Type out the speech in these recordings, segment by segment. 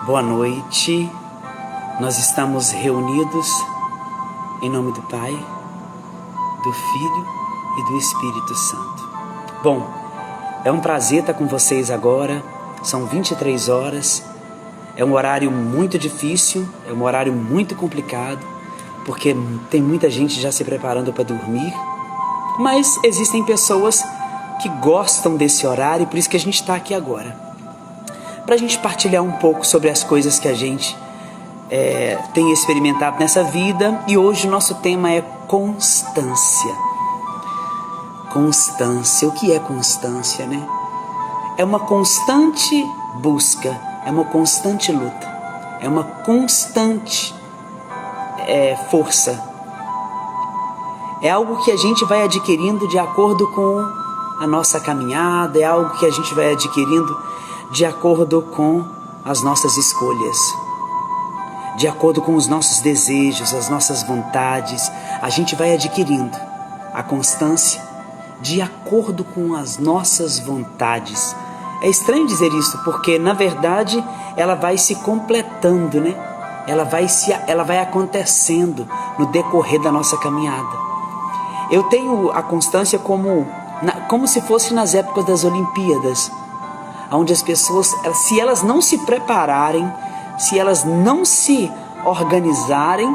Boa noite, nós estamos reunidos em nome do Pai, do Filho e do Espírito Santo. Bom, é um prazer estar com vocês agora, são 23 horas, é um horário muito difícil, é um horário muito complicado, porque tem muita gente já se preparando para dormir, mas existem pessoas que gostam desse horário e por isso que a gente está aqui agora. Para a gente partilhar um pouco sobre as coisas que a gente tem experimentado nessa vida. E hoje o nosso tema é constância. Constância, o que é constância, né? É uma constante busca, é uma constante luta, é uma constante força. É algo que a gente vai adquirindo de acordo com a nossa caminhada, é algo que a gente vai adquirindo de acordo com as nossas escolhas, de acordo com os nossos desejos, as nossas vontades. A gente vai adquirindo a constância de acordo com as nossas vontades. É estranho dizer isso, porque na verdade ela vai se completando, né? Ela vai acontecendo no decorrer da nossa caminhada. Eu tenho a constância como se fosse nas épocas das Olimpíadas, onde as pessoas, se elas não se prepararem, se elas não se organizarem,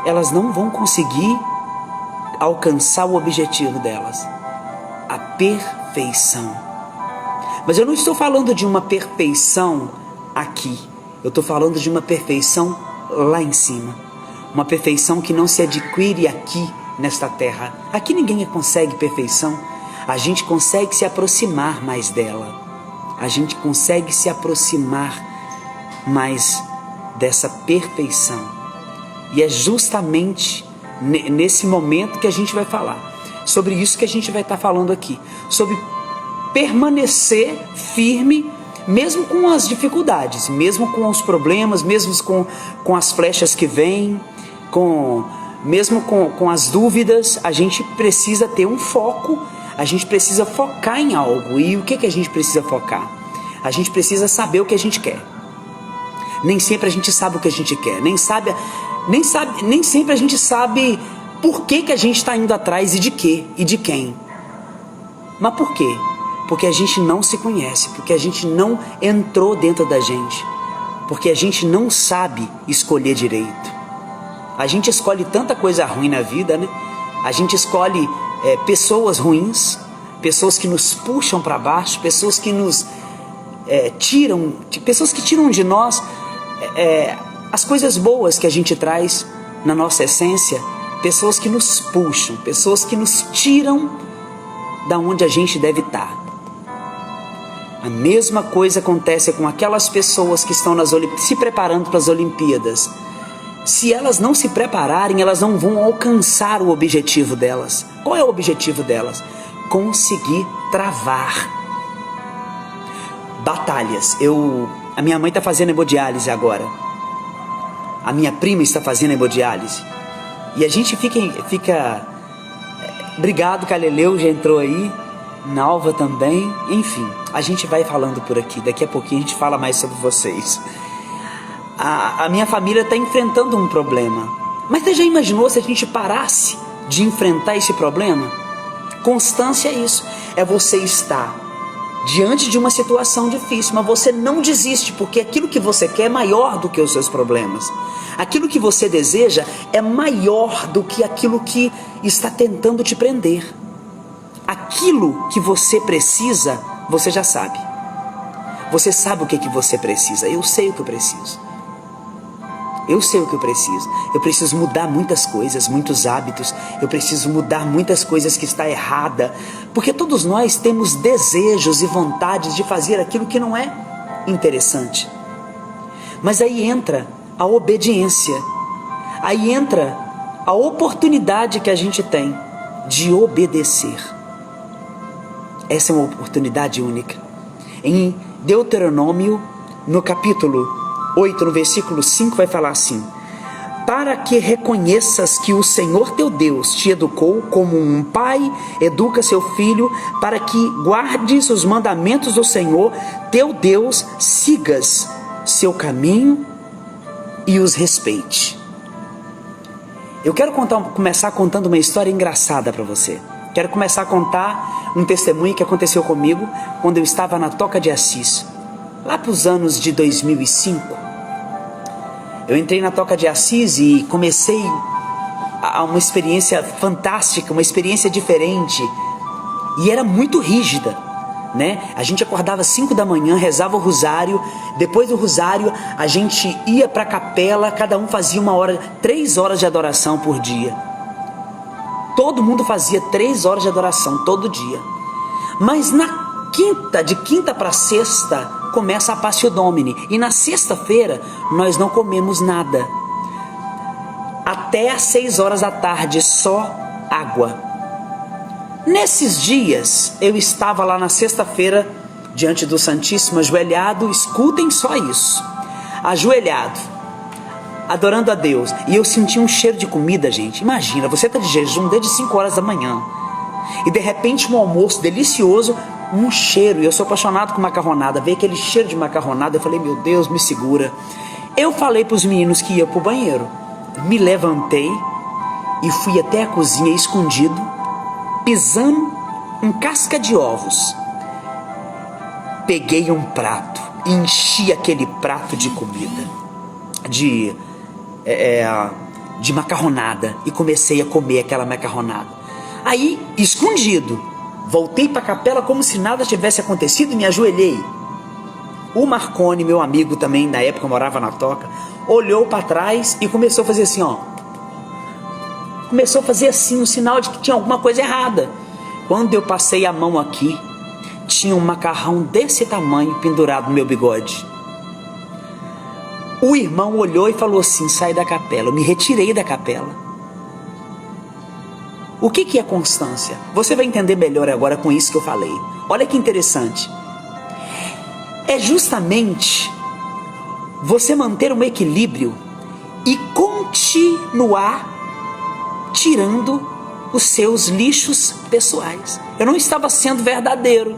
elas não vão conseguir alcançar o objetivo delas, a perfeição. Mas eu não estou falando de uma perfeição aqui, eu estou falando de uma perfeição lá em cima, uma perfeição que não se adquire aqui nesta terra. Aqui ninguém consegue perfeição. A gente consegue se aproximar mais dela. A gente consegue se aproximar mais dessa perfeição. E é justamente nesse momento que a gente vai falar. Sobre isso que a gente vai estar falando aqui. Sobre permanecer firme, mesmo com as dificuldades, mesmo com os problemas, mesmo com as flechas que vêm, mesmo com as dúvidas. A gente precisa ter um foco. A gente precisa focar em algo. E o que a gente precisa focar? A gente precisa saber o que a gente quer. Nem sempre a gente sabe o que a gente quer. Nem sempre a gente sabe por que a gente está indo atrás e de quê e de quem. Mas por quê? Porque a gente não se conhece. Porque a gente não entrou dentro da gente. Porque a gente não sabe escolher direito. A gente escolhe tanta coisa ruim na vida, né? A gente escolhe pessoas ruins, pessoas que nos puxam para baixo, pessoas que nos tiram, pessoas que tiram de nós as coisas boas que a gente traz na nossa essência, pessoas que nos puxam, pessoas que nos tiram da onde a gente deve estar. A mesma coisa acontece com aquelas pessoas que estão se preparando para as Olimpíadas. Se elas não se prepararem, elas não vão alcançar o objetivo delas. Qual é o objetivo delas? Conseguir travar batalhas. A minha mãe está fazendo hemodiálise agora. A minha prima está fazendo hemodiálise. E a gente fica obrigado, Caleleu já entrou aí, Nalva também. Enfim, a gente vai falando por aqui. Daqui a pouquinho a gente fala mais sobre vocês. A minha família está enfrentando um problema. Mas você já imaginou se a gente parasse de enfrentar esse problema? Constância é isso. É você estar diante de uma situação difícil, mas você não desiste, porque aquilo que você quer é maior do que os seus problemas. Aquilo que você deseja é maior do que aquilo que está tentando te prender. Aquilo que você precisa, você já sabe. Você sabe o que você precisa. Eu sei o que eu preciso. Eu sei o que eu preciso. Eu preciso mudar muitas coisas, muitos hábitos. Eu preciso mudar muitas coisas que está errada. Porque todos nós temos desejos e vontades de fazer aquilo que não é interessante. Mas aí entra a obediência. Aí entra a oportunidade que a gente tem de obedecer. Essa é uma oportunidade única. Em Deuteronômio, no capítulo 8, no versículo 5, vai falar assim: para que reconheças que o Senhor teu Deus te educou como um pai educa seu filho, para que guardes os mandamentos do Senhor teu Deus, sigas seu caminho e os respeite. Eu quero começar contando uma história engraçada para você. Quero começar a contar um testemunho que aconteceu comigo quando eu estava na Toca de Assis, lá para os anos de 2005. Eu entrei na Toca de Assis e comecei uma experiência fantástica, uma experiência diferente. E era muito rígida, né? A gente acordava às 5 da manhã, rezava o rosário. Depois do rosário, a gente ia para a capela. Cada um fazia 3 horas de adoração por dia. Todo mundo fazia 3 horas de adoração todo dia. Mas de quinta para sexta, começa a Passio Domini, e na sexta-feira nós não comemos nada, até às 6 horas da tarde, só água. Nesses dias, eu estava lá na sexta-feira, diante do Santíssimo, ajoelhado, escutem só isso, ajoelhado, adorando a Deus, e eu senti um cheiro de comida, gente. Imagina, você está de jejum desde 5 horas da manhã, e de repente um almoço delicioso, um cheiro, e eu sou apaixonado com macarronada, veio aquele cheiro de macarronada, eu falei, meu Deus, me segura. Eu falei para os meninos que ia para o banheiro, me levantei e fui até a cozinha escondido, pisando em casca de ovos. Peguei um prato, enchi aquele prato de comida, de macarronada, e comecei a comer aquela macarronada. Aí, escondido, voltei para a capela como se nada tivesse acontecido e me ajoelhei. O Marconi, meu amigo também, na época morava na Toca, olhou para trás e começou a fazer assim, ó. Começou a fazer assim, um sinal de que tinha alguma coisa errada. Quando eu passei a mão aqui, tinha um macarrão desse tamanho pendurado no meu bigode. O irmão olhou e falou assim, sai da capela. Eu me retirei da capela. O que é constância? Você vai entender melhor agora com isso que eu falei. Olha que interessante. É justamente você manter um equilíbrio e continuar tirando os seus lixos pessoais. Eu não estava sendo verdadeiro.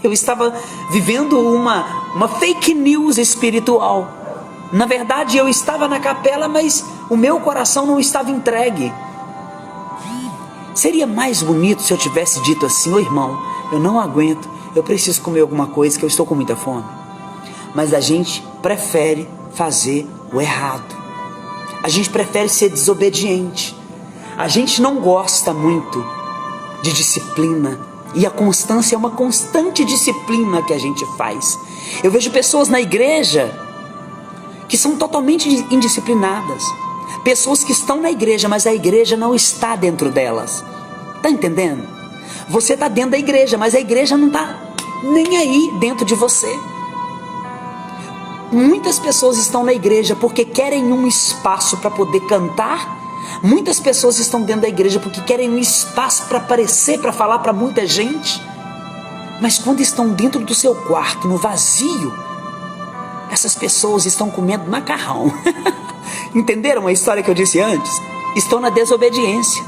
Eu estava vivendo uma fake news espiritual. Na verdade, eu estava na capela, mas o meu coração não estava entregue. Seria mais bonito se eu tivesse dito assim, ô irmão, eu não aguento, eu preciso comer alguma coisa que eu estou com muita fome. Mas a gente prefere fazer o errado. A gente prefere ser desobediente. A gente não gosta muito de disciplina. E a constância é uma constante disciplina que a gente faz. Eu vejo pessoas na igreja que são totalmente indisciplinadas. Pessoas que estão na igreja, mas a igreja não está dentro delas. Está entendendo? Você está dentro da igreja, mas a igreja não está nem aí dentro de você. Muitas pessoas estão na igreja porque querem um espaço para poder cantar. Muitas pessoas estão dentro da igreja porque querem um espaço para aparecer, para falar para muita gente. Mas quando estão dentro do seu quarto, no vazio, essas pessoas estão comendo macarrão. Entenderam a história que eu disse antes? Estão na desobediência.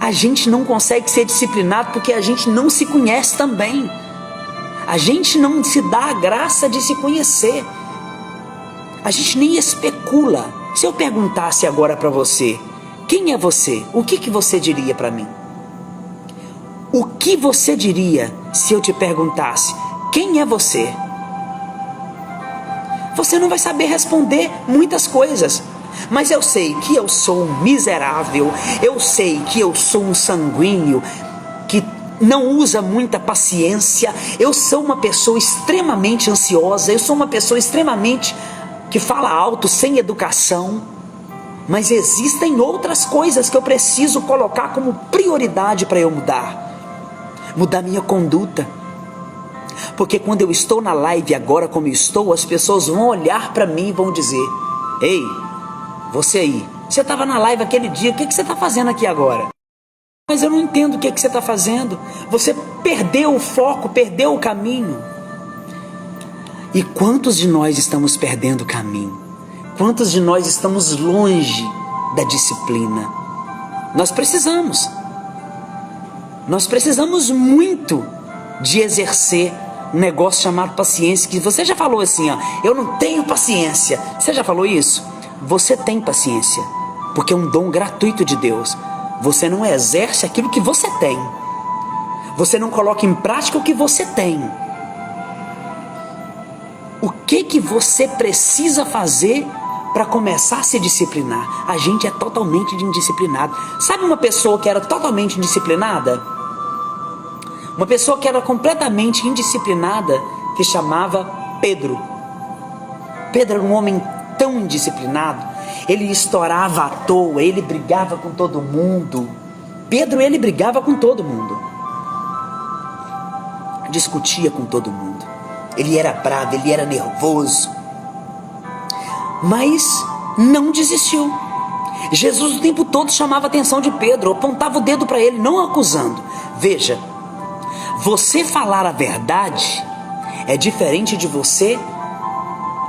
A gente não consegue ser disciplinado porque a gente não se conhece também. A gente não se dá a graça de se conhecer. A gente nem especula. Se eu perguntasse agora para você, quem é você? O que você diria para mim? O que você diria se eu te perguntasse, quem é você? Você não vai saber responder muitas coisas. Mas eu sei que eu sou um miserável. Eu sei que eu sou um sanguíneo que não usa muita paciência. Eu sou uma pessoa extremamente ansiosa. Eu sou uma pessoa extremamente que fala alto, sem educação. Mas existem outras coisas que eu preciso colocar como prioridade para eu mudar. Mudar minha conduta. Porque quando eu estou na live agora como eu estou, as pessoas vão olhar para mim e vão dizer, ei, você aí, você estava na live aquele dia, o que você está fazendo aqui agora? Mas eu não entendo o que você está fazendo. Você perdeu o foco, perdeu o caminho. E quantos de nós estamos perdendo o caminho? Quantos de nós estamos longe da disciplina? Nós precisamos muito de exercer um negócio chamado paciência, que você já falou assim, ó, eu não tenho paciência. Você já falou isso? Você tem paciência, porque é um dom gratuito de Deus. Você não exerce aquilo que você tem. Você não coloca em prática o que você tem. O que você precisa fazer para começar a se disciplinar? A gente é totalmente indisciplinado. Sabe uma pessoa que era totalmente indisciplinada? Uma pessoa que era completamente indisciplinada, que chamava Pedro. Pedro era um homem tão indisciplinado. Ele estourava à toa, ele brigava com todo mundo. Pedro, ele brigava com todo mundo. Discutia com todo mundo. Ele era bravo, ele era nervoso. Mas não desistiu. Jesus o tempo todo chamava a atenção de Pedro, apontava o dedo para ele, não acusando. Veja, você falar a verdade é diferente de você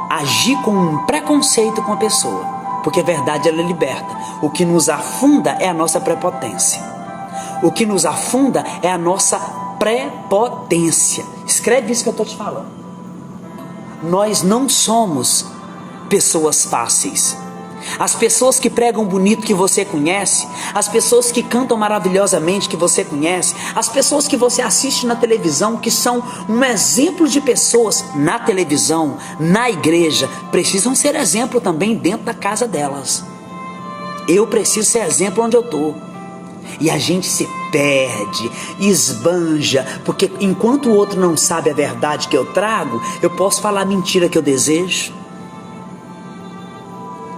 agir com um preconceito com a pessoa, porque a verdade ela liberta. O que nos afunda é a nossa prepotência. O que nos afunda é a nossa prepotência. Escreve isso que eu estou te falando. Nós não somos pessoas fáceis. As pessoas que pregam bonito que você conhece, as pessoas que cantam maravilhosamente que você conhece, as pessoas que você assiste na televisão, que são um exemplo de pessoas na televisão, na igreja, precisam ser exemplo também dentro da casa delas. Eu preciso ser exemplo onde eu estou. E a gente se perde, esbanja, porque enquanto o outro não sabe a verdade que eu trago, eu posso falar a mentira que eu desejo.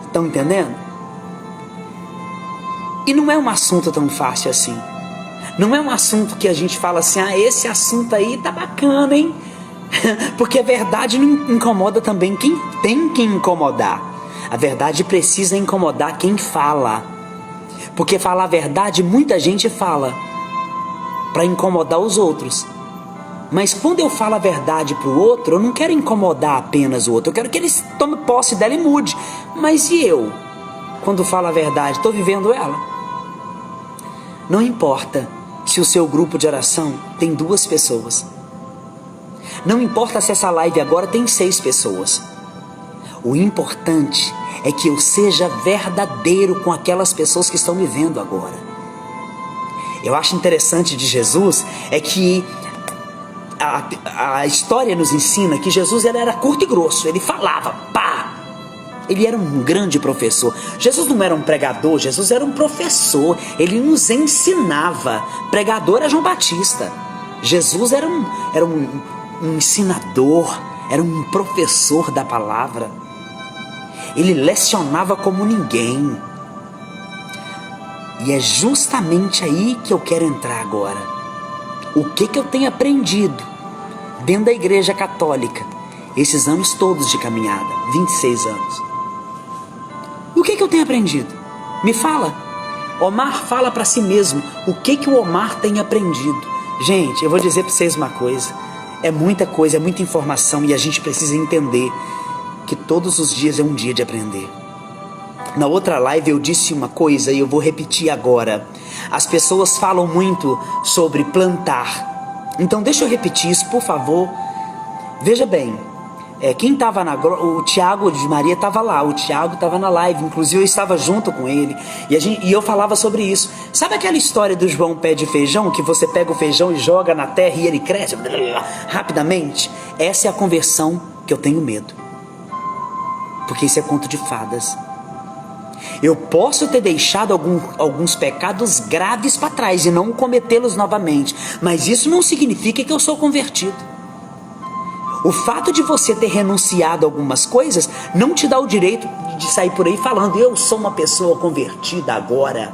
Estão entendendo? E não é um assunto tão fácil assim. Não é um assunto que a gente fala assim, esse assunto aí tá bacana, hein? Porque a verdade não incomoda também quem tem que incomodar. A verdade precisa incomodar quem fala. Porque falar a verdade, muita gente fala para incomodar os outros. Mas quando eu falo a verdade para o outro, eu não quero incomodar apenas o outro. Eu quero que ele tome posse dela e mude. Mas e eu? Quando falo a verdade, estou vivendo ela? Não importa se o seu grupo de oração tem 2 pessoas. Não importa se essa live agora tem 6 pessoas. O importante é que eu seja verdadeiro com aquelas pessoas que estão me vendo agora. Eu acho interessante de Jesus é que a história nos ensina que Jesus ele era curto e grosso, ele falava, pá! Ele era um grande professor. Jesus não era um pregador, Jesus era um professor, ele nos ensinava. Pregador era João Batista. Jesus era um ensinador, era um professor da palavra. Ele lecionava como ninguém. E é justamente aí que eu quero entrar agora. O que eu tenho aprendido dentro da igreja católica esses anos todos de caminhada, 26 anos. O que eu tenho aprendido? Me fala. Omar fala para si mesmo o que o Omar tem aprendido. Gente, eu vou dizer para vocês uma coisa. É muita coisa, é muita informação e a gente precisa entender que todos os dias é um dia de aprender. Na outra live eu disse uma coisa e eu vou repetir agora. As pessoas falam muito sobre plantar. Então deixa eu repetir isso, por favor. Veja bem, quem estava o Tiago de Maria estava lá, o Tiago estava na live, inclusive eu estava junto com ele e eu falava sobre isso. Sabe aquela história do João pé de feijão, que você pega o feijão e joga na terra e ele cresce rapidamente? Essa é a conversão que eu tenho medo, porque isso é conto de fadas. Eu posso ter deixado alguns pecados graves para trás e não cometê-los novamente, mas isso não significa que eu sou convertido. O fato de você ter renunciado a algumas coisas não te dá o direito de sair por aí falando, eu sou uma pessoa convertida agora.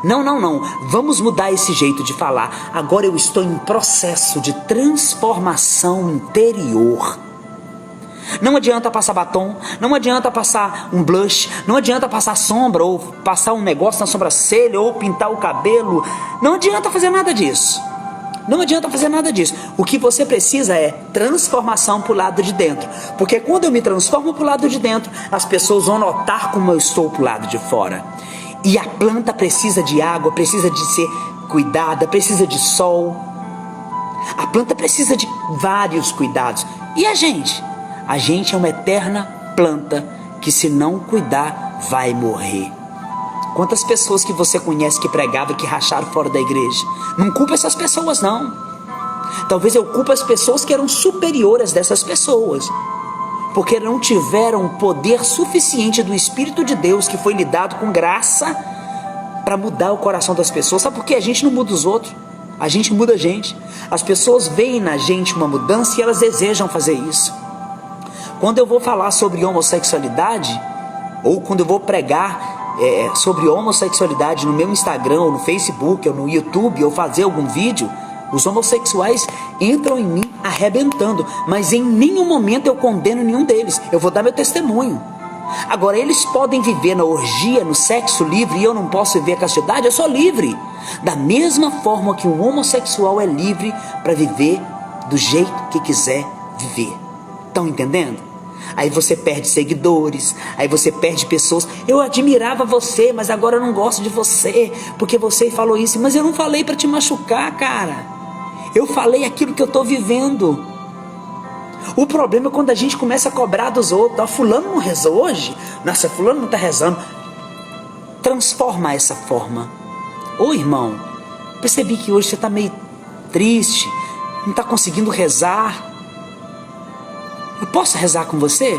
Não. Vamos mudar esse jeito de falar. Agora eu estou em processo de transformação interior. Não adianta passar batom, não adianta passar um blush, não adianta passar sombra ou passar um negócio na sobrancelha ou pintar o cabelo. Não adianta fazer nada disso. Não adianta fazer nada disso. O que você precisa é transformação para o lado de dentro. Porque quando eu me transformo para o lado de dentro, as pessoas vão notar como eu estou para o lado de fora. E a planta precisa de água, precisa de ser cuidada, precisa de sol. A planta precisa de vários cuidados. E a gente? A gente é uma eterna planta que, se não cuidar, vai morrer. Quantas pessoas que você conhece que pregavam e que racharam fora da igreja? Não culpa essas pessoas, não. Talvez eu culpe as pessoas que eram superiores dessas pessoas, porque não tiveram poder suficiente do Espírito de Deus, que foi lhe dado com graça, para mudar o coração das pessoas. Sabe por quê? A gente não muda os outros, a gente muda a gente. As pessoas veem na gente uma mudança e elas desejam fazer isso. Quando eu vou falar sobre homossexualidade, ou quando eu vou pregar sobre homossexualidade no meu Instagram, ou no Facebook, ou no YouTube, ou fazer algum vídeo, os homossexuais entram em mim arrebentando, mas em nenhum momento eu condeno nenhum deles. Eu vou dar meu testemunho. Agora, eles podem viver na orgia, no sexo livre, e eu não posso viver a castidade? Eu sou livre. Da mesma forma que um homossexual é livre para viver do jeito que quiser viver. Estão entendendo? Aí você perde seguidores, aí você perde pessoas. Eu admirava você, mas agora eu não gosto de você, porque você falou isso. Mas eu não falei para te machucar, cara. Eu falei aquilo que eu estou vivendo. O problema é quando a gente começa a cobrar dos outros. Fulano não rezou hoje? Nossa, fulano não está rezando. Transforma essa forma. Ô irmão, percebi que hoje você está meio triste, não está conseguindo rezar. Eu posso rezar com você?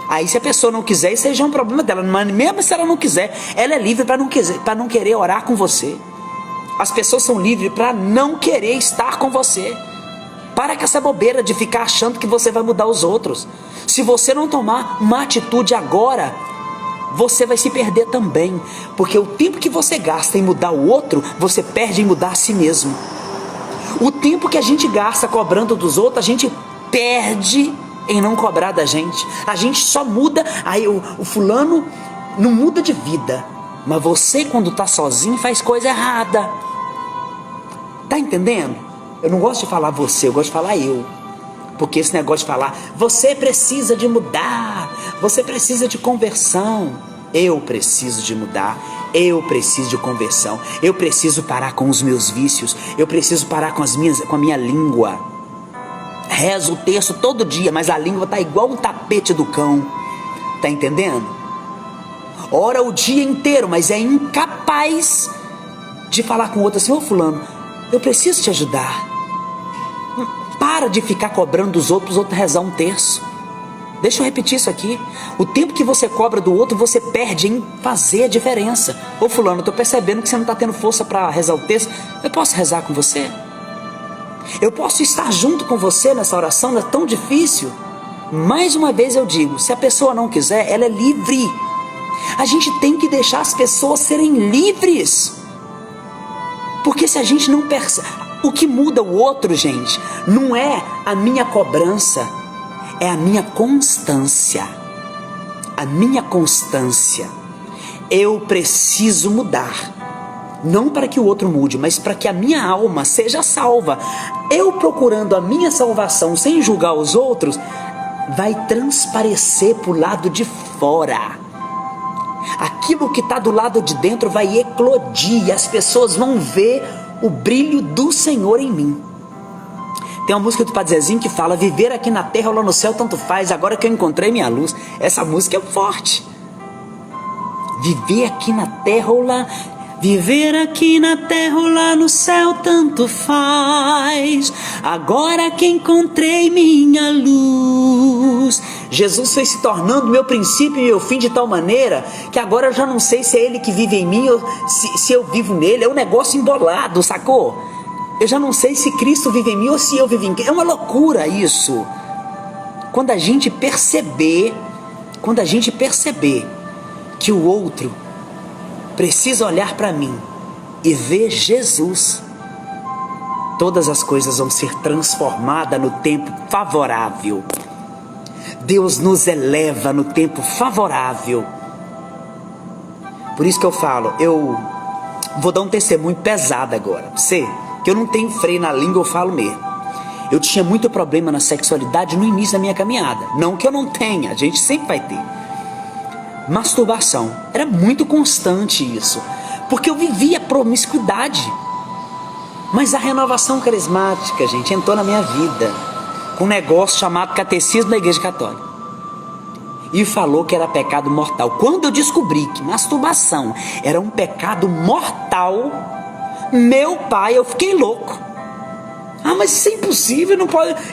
Aí, se a pessoa não quiser, isso aí já é um problema dela. Mas mesmo se ela não quiser, ela é livre para não querer orar com você. As pessoas são livres para não querer estar com você. Para com essa bobeira de ficar achando que você vai mudar os outros. Se você não tomar uma atitude agora, você vai se perder também. Porque o tempo que você gasta em mudar o outro, você perde em mudar a si mesmo. O tempo que a gente gasta cobrando dos outros, a gente perde em não cobrar da gente. A gente só muda. Aí o fulano não muda de vida, mas você, quando tá sozinho, faz coisa errada. Tá entendendo? Eu não gosto de falar você, eu gosto de falar eu. Porque esse negócio de falar você precisa de mudar, você precisa de conversão. Eu preciso de mudar, eu preciso de conversão. Eu preciso parar com os meus vícios, eu preciso parar com a minha língua. Rezo o terço todo dia, mas a língua tá igual um tapete do cão. Tá entendendo? Ora o dia inteiro, mas é incapaz de falar com o outro assim: ô fulano, eu preciso te ajudar. Para de ficar cobrando dos outros rezar um terço. Deixa eu repetir isso aqui. O tempo que você cobra do outro, você perde em fazer a diferença. Ô fulano, eu tô percebendo que você não tá tendo força para rezar o terço. Eu posso rezar com você? Eu posso estar junto com você nessa oração? Não é tão difícil. Mais uma vez eu digo, se a pessoa não quiser, ela é livre. A gente tem que deixar as pessoas serem livres. Porque se a gente não percebe, o que muda o outro, gente, não é a minha cobrança, é a minha constância. A minha constância. Eu preciso mudar. Não para que o outro mude, mas para que a minha alma seja salva. Eu procurando a minha salvação sem julgar os outros, vai transparecer para o lado de fora. Aquilo que está do lado de dentro vai eclodir. As pessoas vão ver o brilho do Senhor em mim. Tem uma música do Padre Zezinho que fala: viver aqui na terra ou lá no céu tanto faz, agora que eu encontrei minha luz. Essa música é forte. Viver aqui na terra ou lá... Viver aqui na terra ou lá no céu tanto faz, agora que encontrei minha luz. Jesus foi se tornando meu princípio e meu fim de tal maneira que agora eu já não sei se é Ele que vive em mim ou se eu vivo nele. É um negócio embolado, sacou? Eu já não sei se Cristo vive em mim ou se eu vivo em Cristo. É uma loucura isso. Quando a gente perceber que o outro precisa olhar para mim e ver Jesus, todas as coisas vão ser transformadas no tempo favorável. Deus nos eleva no tempo favorável. Por isso que eu falo, eu vou dar um testemunho pesado agora. Você que eu não tenho freio na língua, eu falo mesmo. Eu tinha muito problema na sexualidade no início da minha caminhada. Não que eu não tenha, a gente sempre vai ter. Masturbação. Era muito constante isso. Porque eu vivia promiscuidade. Mas a renovação carismática, gente, entrou na minha vida com um negócio chamado Catecismo da Igreja Católica. E falou que era pecado mortal. Quando eu descobri que masturbação era um pecado mortal, meu pai, eu fiquei louco. Ah, mas isso é impossível,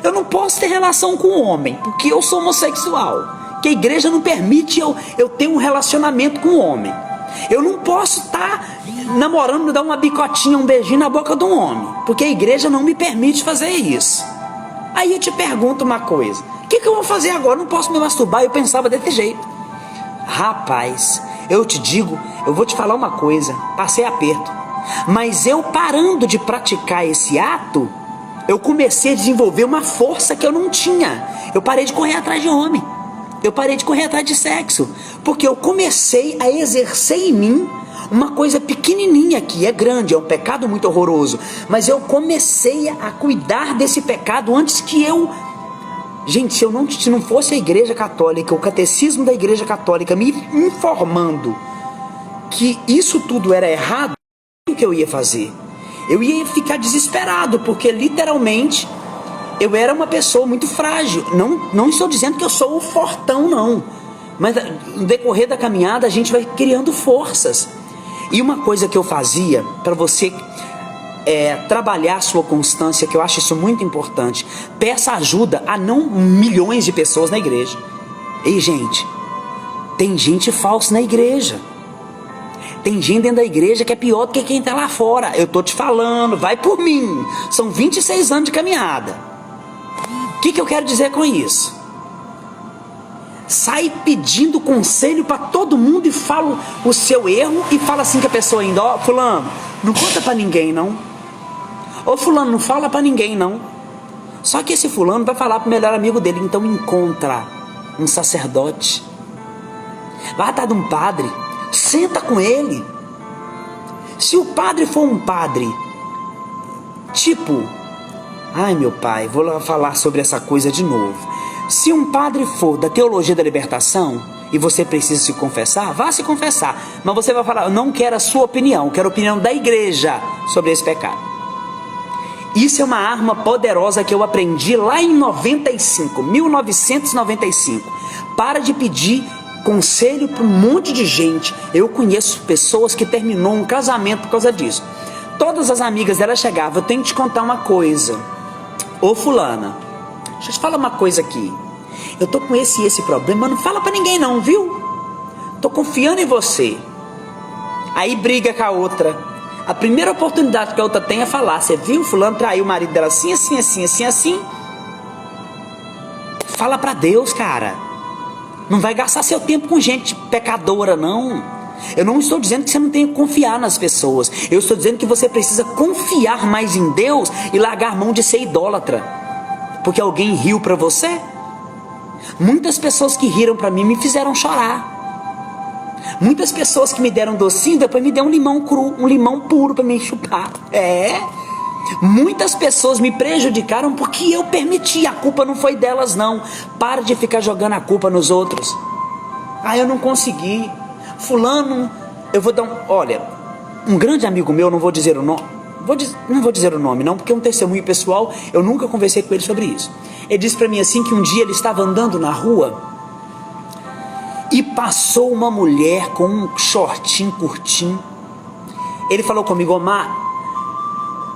eu não posso ter relação com o homem, porque eu sou homossexual. Que a igreja não permite eu ter um relacionamento com o homem. Eu não posso estar namorando, dar uma bicotinha, um beijinho na boca de um homem, porque a igreja não me permite fazer isso. Aí eu te pergunto uma coisa: o que eu vou fazer agora? Eu não posso me masturbar. Eu pensava desse jeito. Rapaz, eu te digo, eu vou te falar uma coisa, passei aperto. Mas eu parando de praticar esse ato, eu comecei a desenvolver uma força que eu não tinha. Eu parei de correr atrás de homem. Eu parei de correr atrás de sexo. Porque eu comecei a exercer em mim uma coisa pequenininha que é grande, é um pecado muito horroroso. Mas eu comecei a cuidar desse pecado antes que eu... Gente, se não fosse a Igreja Católica, o Catecismo da Igreja Católica me informando que isso tudo era errado, o que eu ia fazer? Eu ia ficar desesperado, porque literalmente eu era uma pessoa muito frágil. Não estou dizendo que eu sou o fortão, não. Mas no decorrer da caminhada a gente vai criando forças. E uma coisa que eu fazia para você trabalhar a sua constância, que eu acho isso muito importante: peça ajuda a não milhões de pessoas na igreja. Ei, gente, tem gente falsa na igreja. Tem gente dentro da igreja que é pior do que quem está lá fora. Eu tô te falando, vai por mim. São 26 anos de caminhada. O que eu quero dizer com isso? Sai pedindo conselho para todo mundo e fala o seu erro e fala assim que a pessoa ainda: ó, fulano, não conta para ninguém não. Ô fulano, não fala para ninguém não. Só que esse fulano vai falar pro melhor amigo dele. Então encontra um sacerdote, vai atrás de um padre, senta com ele. Se o padre for um padre tipo... Ai, meu pai, vou lá falar sobre essa coisa de novo. Se um padre for da teologia da libertação e você precisa se confessar, vá se confessar. Mas você vai falar: eu não quero a sua opinião, quero a opinião da igreja sobre esse pecado. Isso é uma arma poderosa que eu aprendi lá em 1995. Para de pedir conselho para um monte de gente. Eu conheço pessoas que terminou um casamento por causa disso. Todas as amigas dela chegavam: eu tenho que te contar uma coisa. Ô fulana, deixa eu te falar uma coisa aqui. Eu tô com esse problema, não fala pra ninguém não, viu? Tô confiando em você. Aí briga com a outra. A primeira oportunidade que a outra tem é falar: você viu, fulano traiu o marido dela assim, assim, assim, assim, assim. Fala pra Deus, cara. Não vai gastar seu tempo com gente pecadora, não. Eu não estou dizendo que você não tem que confiar nas pessoas. Eu estou dizendo que você precisa confiar mais em Deus e largar mão de ser idólatra. Porque alguém riu para você? Muitas pessoas que riram para mim me fizeram chorar. Muitas pessoas que me deram docinho, depois me deram um limão cru, um limão puro para me chupar. Muitas pessoas me prejudicaram porque eu permiti. A culpa não foi delas, não. Para de ficar jogando a culpa nos outros. Ah, eu não consegui. Fulano, eu vou dar olha, um grande amigo meu, não vou dizer o nome, não vou dizer o nome não, porque é um testemunho pessoal, eu nunca conversei com ele sobre isso. Ele disse para mim assim que um dia ele estava andando na rua e passou uma mulher com um shortinho curtinho. Ele falou comigo: Omar,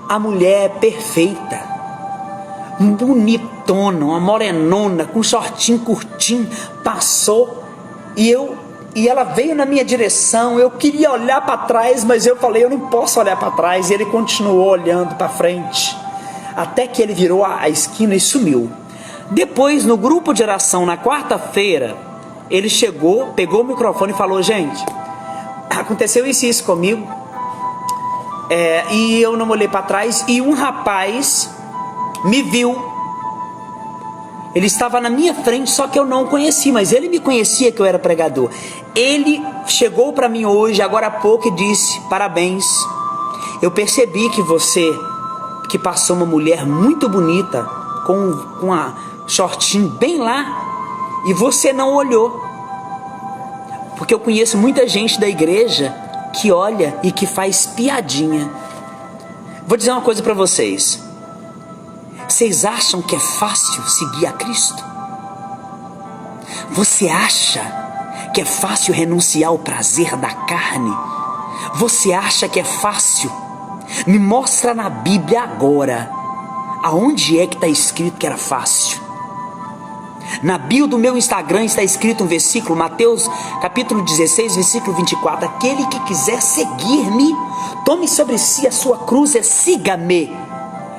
a mulher é perfeita, bonitona, uma morenona, com um shortinho curtinho, passou e ela veio na minha direção. Eu queria olhar para trás, mas eu falei: eu não posso olhar para trás. E ele continuou olhando para frente, até que ele virou a esquina e sumiu. Depois, no grupo de oração, na quarta-feira, ele chegou, pegou o microfone e falou: gente, aconteceu isso comigo, e eu não olhei para trás, e um rapaz me viu. Ele estava na minha frente, só que eu não conheci, mas ele me conhecia que eu era pregador. Ele chegou para mim hoje, agora há pouco, e disse: parabéns, eu percebi que você que passou uma mulher muito bonita, com a shortinho bem lá, e você não olhou. Porque eu conheço muita gente da igreja que olha e que faz piadinha. Vou dizer uma coisa para vocês. Vocês acham que é fácil seguir a Cristo? Você acha que é fácil renunciar ao prazer da carne? Você acha que é fácil? Me mostra na Bíblia agora, aonde é que está escrito que era fácil? Na bio do meu Instagram está escrito um versículo, Mateus capítulo 16, versículo 24. Aquele que quiser seguir-me, tome sobre si a sua cruz e siga-me.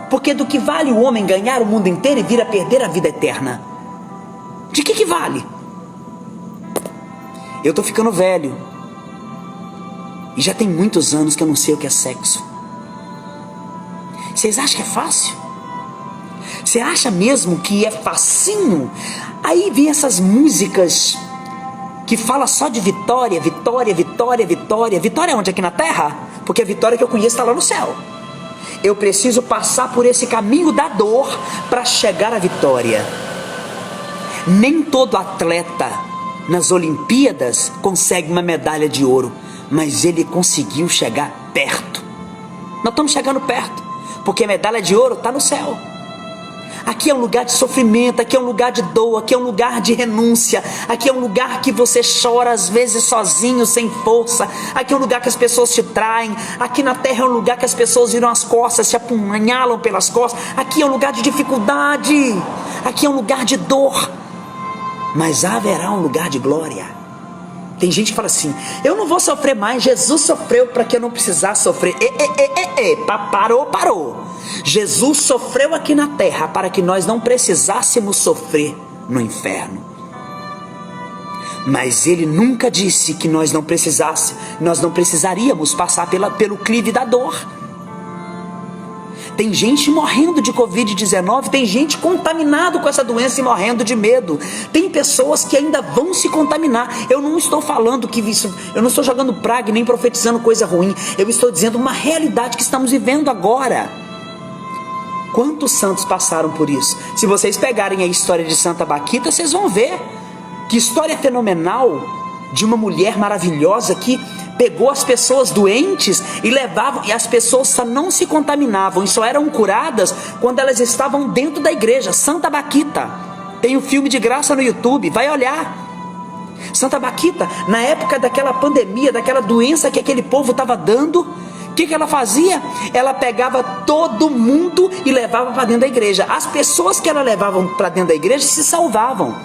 Porque do que vale o homem ganhar o mundo inteiro e vir a perder a vida eterna? De que vale? Eu estou ficando velho. E já tem muitos anos que eu não sei o que é sexo. Vocês acham que é fácil? Você acha mesmo que é facinho? Aí vem essas músicas que fala só de vitória, vitória, vitória, vitória. Vitória onde? Aqui na terra? Porque a vitória que eu conheço está lá no céu. Eu preciso passar por esse caminho da dor para chegar à vitória. Nem todo atleta nas Olimpíadas consegue uma medalha de ouro, mas ele conseguiu chegar perto. Nós estamos chegando perto, porque a medalha de ouro está no céu. Aqui é um lugar de sofrimento, aqui é um lugar de dor, aqui é um lugar de renúncia, aqui é um lugar que você chora às vezes sozinho, sem força, aqui é um lugar que as pessoas te traem, aqui na terra é um lugar que as pessoas viram as costas, te apunhalam pelas costas, aqui é um lugar de dificuldade, aqui é um lugar de dor, mas haverá um lugar de glória. Tem gente que fala assim, eu não vou sofrer mais, Jesus sofreu para que eu não precisasse sofrer. Parou. Jesus sofreu aqui na terra para que nós não precisássemos sofrer no inferno. Mas ele nunca disse que nós não precisaríamos passar pelo crivo da dor. Tem gente morrendo de Covid-19, tem gente contaminado com essa doença e morrendo de medo. Tem pessoas que ainda vão se contaminar. Eu não estou falando que isso, eu não estou jogando praga nem profetizando coisa ruim. Eu estou dizendo uma realidade que estamos vivendo agora. Quantos santos passaram por isso? Se vocês pegarem a história de Santa Baquita, vocês vão ver que história fenomenal de uma mulher maravilhosa que pegou as pessoas doentes e levavam, e as pessoas só não se contaminavam e só eram curadas quando elas estavam dentro da igreja. Santa Baquita, tem um filme de graça no YouTube, vai olhar. Santa Baquita, na época daquela pandemia, daquela doença que aquele povo estava dando, o que ela fazia? Ela pegava todo mundo e levava para dentro da igreja. As pessoas que ela levava para dentro da igreja se salvavam.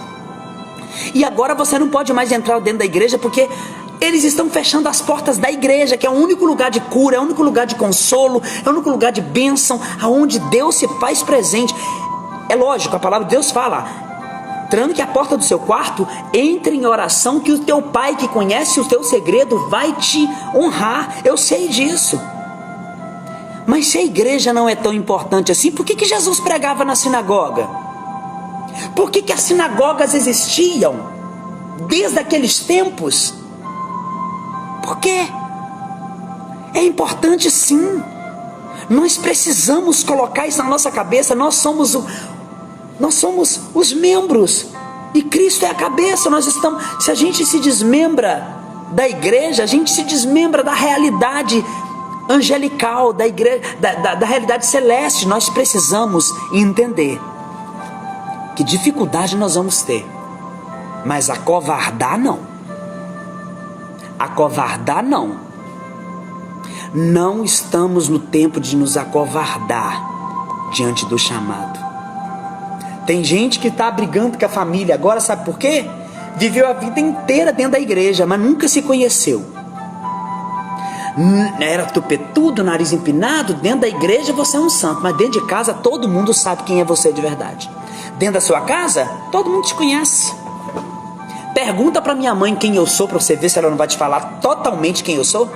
E agora você não pode mais entrar dentro da igreja porque eles estão fechando as portas da igreja, que é o único lugar de cura, é o único lugar de consolo, é o único lugar de bênção, aonde Deus se faz presente. É lógico, a palavra de Deus fala, tranque a porta do seu quarto, entre em oração, que o teu pai que conhece o teu segredo vai te honrar. Eu sei disso. Mas se a igreja não é tão importante assim, por que Jesus pregava na sinagoga? Por que as sinagogas existiam desde aqueles tempos? Por quê? É importante sim. Nós precisamos colocar isso na nossa cabeça. Nós somos os membros e Cristo é a cabeça. Se a gente se desmembra da igreja, a gente se desmembra da realidade angelical, da igreja, da realidade celeste. Nós precisamos entender que dificuldade nós vamos ter, mas acovardar não. Acovardar não. Não estamos no tempo de nos acovardar diante do chamado. Tem gente que está brigando com a família agora, sabe por quê? Viveu a vida inteira dentro da igreja, mas nunca se conheceu. Era tupetudo, nariz empinado. Dentro da igreja você é um santo, mas dentro de casa todo mundo sabe quem é você de verdade. Dentro da sua casa, todo mundo te conhece. Pergunta para minha mãe quem eu sou, para você ver se ela não vai te falar totalmente quem eu sou.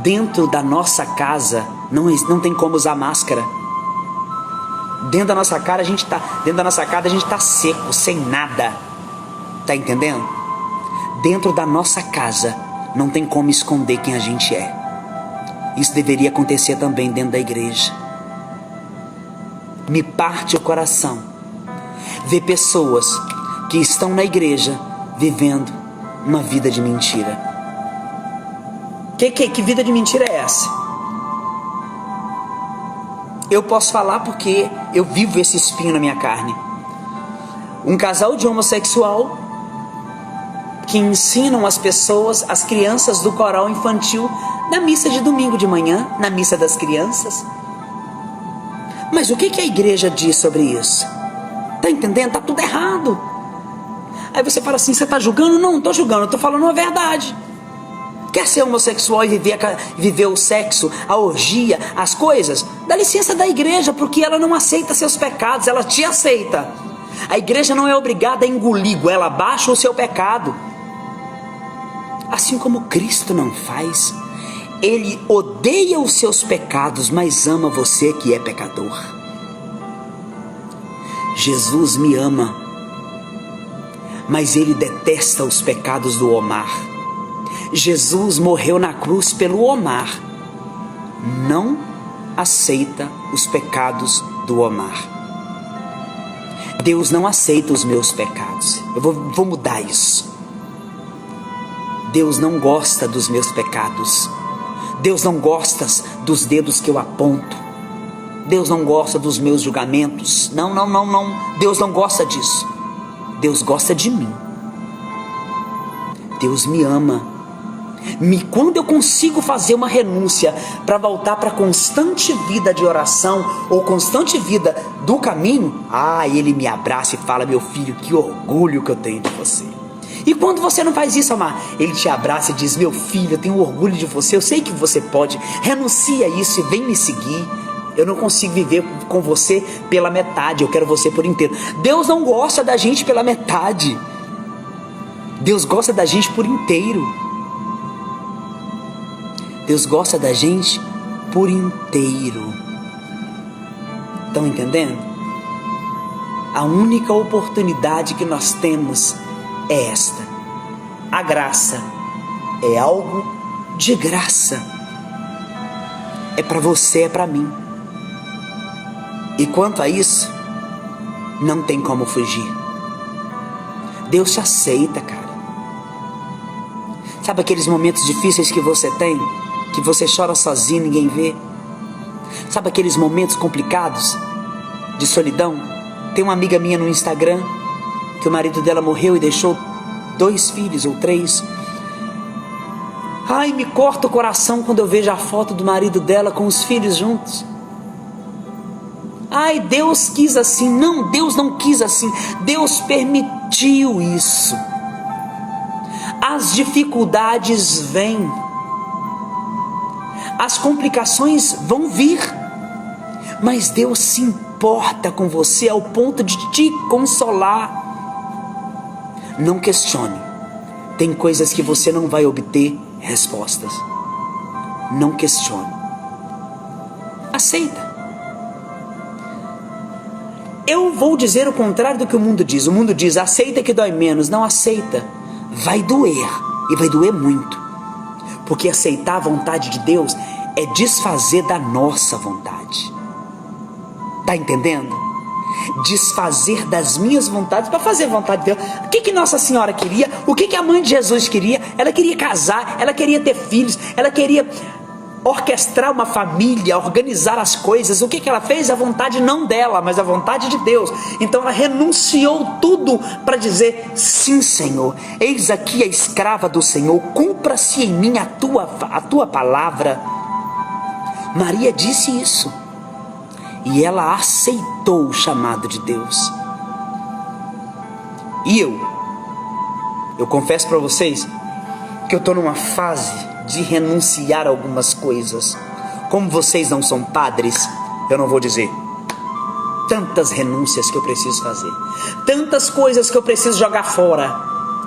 Dentro da nossa casa não tem como usar máscara. Dentro da nossa casa a gente tá seco, sem nada. Tá entendendo? Dentro da nossa casa não tem como esconder quem a gente é. Isso deveria acontecer também dentro da igreja. me parte o coração ver pessoas que estão na igreja vivendo uma vida de mentira. Que vida de mentira é essa? Eu posso falar porque eu vivo esse espinho na minha carne. Um casal de homossexual que ensinam as pessoas, as crianças do coral infantil, na missa de domingo de manhã, na missa das crianças. Mas o que a igreja diz sobre isso? Tá entendendo? Tá tudo errado. Aí você fala assim, você tá julgando? Não tô julgando, eu tô falando a verdade. Quer ser homossexual e viver o sexo, a orgia, as coisas? Dá licença da igreja, porque ela não aceita seus pecados, ela te aceita. A igreja não é obrigada a engolir goela abaixo o seu pecado. Assim como Cristo não faz. Ele odeia os seus pecados, mas ama você que é pecador. Jesus me ama, mas ele detesta os pecados do Omar. Jesus morreu na cruz pelo Omar. Não aceita os pecados do Omar. Deus não aceita os meus pecados. Eu vou mudar isso. Deus não gosta dos meus pecados. Deus não gosta dos dedos que eu aponto. Deus não gosta dos meus julgamentos. Não. Deus não gosta disso. Deus gosta de mim. Deus me ama. Quando eu consigo fazer uma renúncia para voltar para a constante vida de oração ou constante vida do caminho, ele me abraça e fala: meu filho, que orgulho que eu tenho de você. E quando você não faz isso, amar, ele te abraça e diz: meu filho, eu tenho orgulho de você, eu sei que você pode, renuncia a isso e vem me seguir. Eu não consigo viver com você pela metade, eu quero você por inteiro. Deus não gosta da gente pela metade. Deus gosta da gente por inteiro. Deus gosta da gente por inteiro. Estão entendendo? A única oportunidade que nós temos é esta. A graça é algo de graça. É para você, é para mim. E quanto a isso, não tem como fugir. Deus te aceita, cara. Sabe aqueles momentos difíceis que você tem? Que você chora sozinho, ninguém vê? Sabe aqueles momentos complicados de solidão? Tem uma amiga minha no Instagram que o marido dela morreu e deixou 2 filhos ou 3. Me corta o coração quando eu vejo a foto do marido dela com os filhos juntos. Deus quis assim. Não, Deus não quis assim. Deus permitiu isso. As dificuldades vêm. As complicações vão vir. Mas Deus se importa com você ao ponto de te consolar. Não questione. Tem coisas que você não vai obter respostas. Não questione. Aceita. Eu vou dizer o contrário do que o mundo diz. O mundo diz: aceita que dói menos. Não aceita. Vai doer. E vai doer muito. Porque aceitar a vontade de Deus é desfazer da nossa vontade. Tá entendendo? Desfazer das minhas vontades para fazer a vontade de Deus. O que Nossa Senhora queria? O que a mãe de Jesus queria? Ela queria casar, ela queria ter filhos, ela queria orquestrar uma família, organizar as coisas. O que ela fez? A vontade não dela, mas a vontade de Deus. Então ela renunciou tudo para dizer: sim, Senhor, eis aqui a escrava do Senhor, cumpra-se em mim a tua palavra. Maria disse isso e ela aceitou o chamado de Deus. E eu confesso para vocês que eu estou numa fase de renunciar a algumas coisas. Como vocês não são padres, eu não vou dizer tantas renúncias que eu preciso fazer, tantas coisas que eu preciso jogar fora,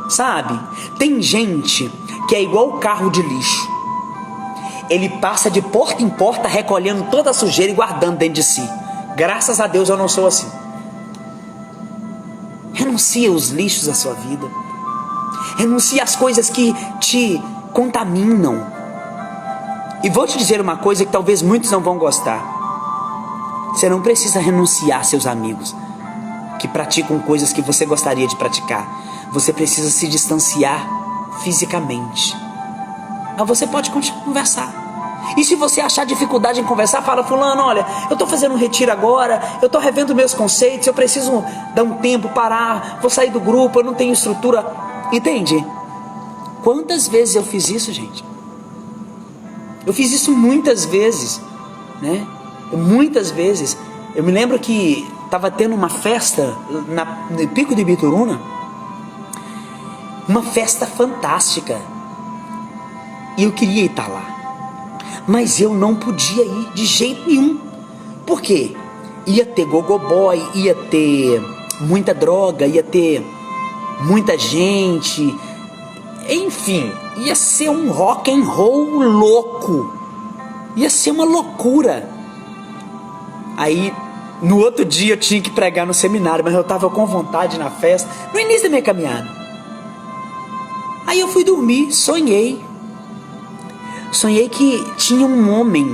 sabe? Tem gente que é igual o carro de lixo. Ele passa de porta em porta recolhendo toda a sujeira e guardando dentro de si. Graças a Deus eu não sou assim. Renuncia os lixos da sua vida. Renuncia às coisas que te contaminam. E vou te dizer uma coisa que talvez muitos não vão gostar. Você não precisa renunciar a seus amigos que praticam coisas que você gostaria de praticar. Você precisa se distanciar fisicamente. Mas você pode continuar a conversar. E se você achar dificuldade em conversar, fala: fulano, olha, eu estou fazendo um retiro agora, eu estou revendo meus conceitos, eu preciso dar um tempo, parar, vou sair do grupo, eu não tenho estrutura. Entende? Quantas vezes eu fiz isso, gente? Eu fiz isso muitas vezes, né? Muitas vezes. Eu me lembro que estava tendo uma festa no Pico de Bituruna, uma festa fantástica, e eu queria estar lá, mas eu não podia ir de jeito nenhum. Por quê? Ia ter gogoboy, ia ter muita droga, ia ter muita gente, enfim, ia ser um rock and roll louco, ia ser uma loucura. Aí no outro dia eu tinha que pregar no seminário, mas eu estava com vontade na festa, no início da minha caminhada. Aí eu fui dormir, sonhei que tinha um homem,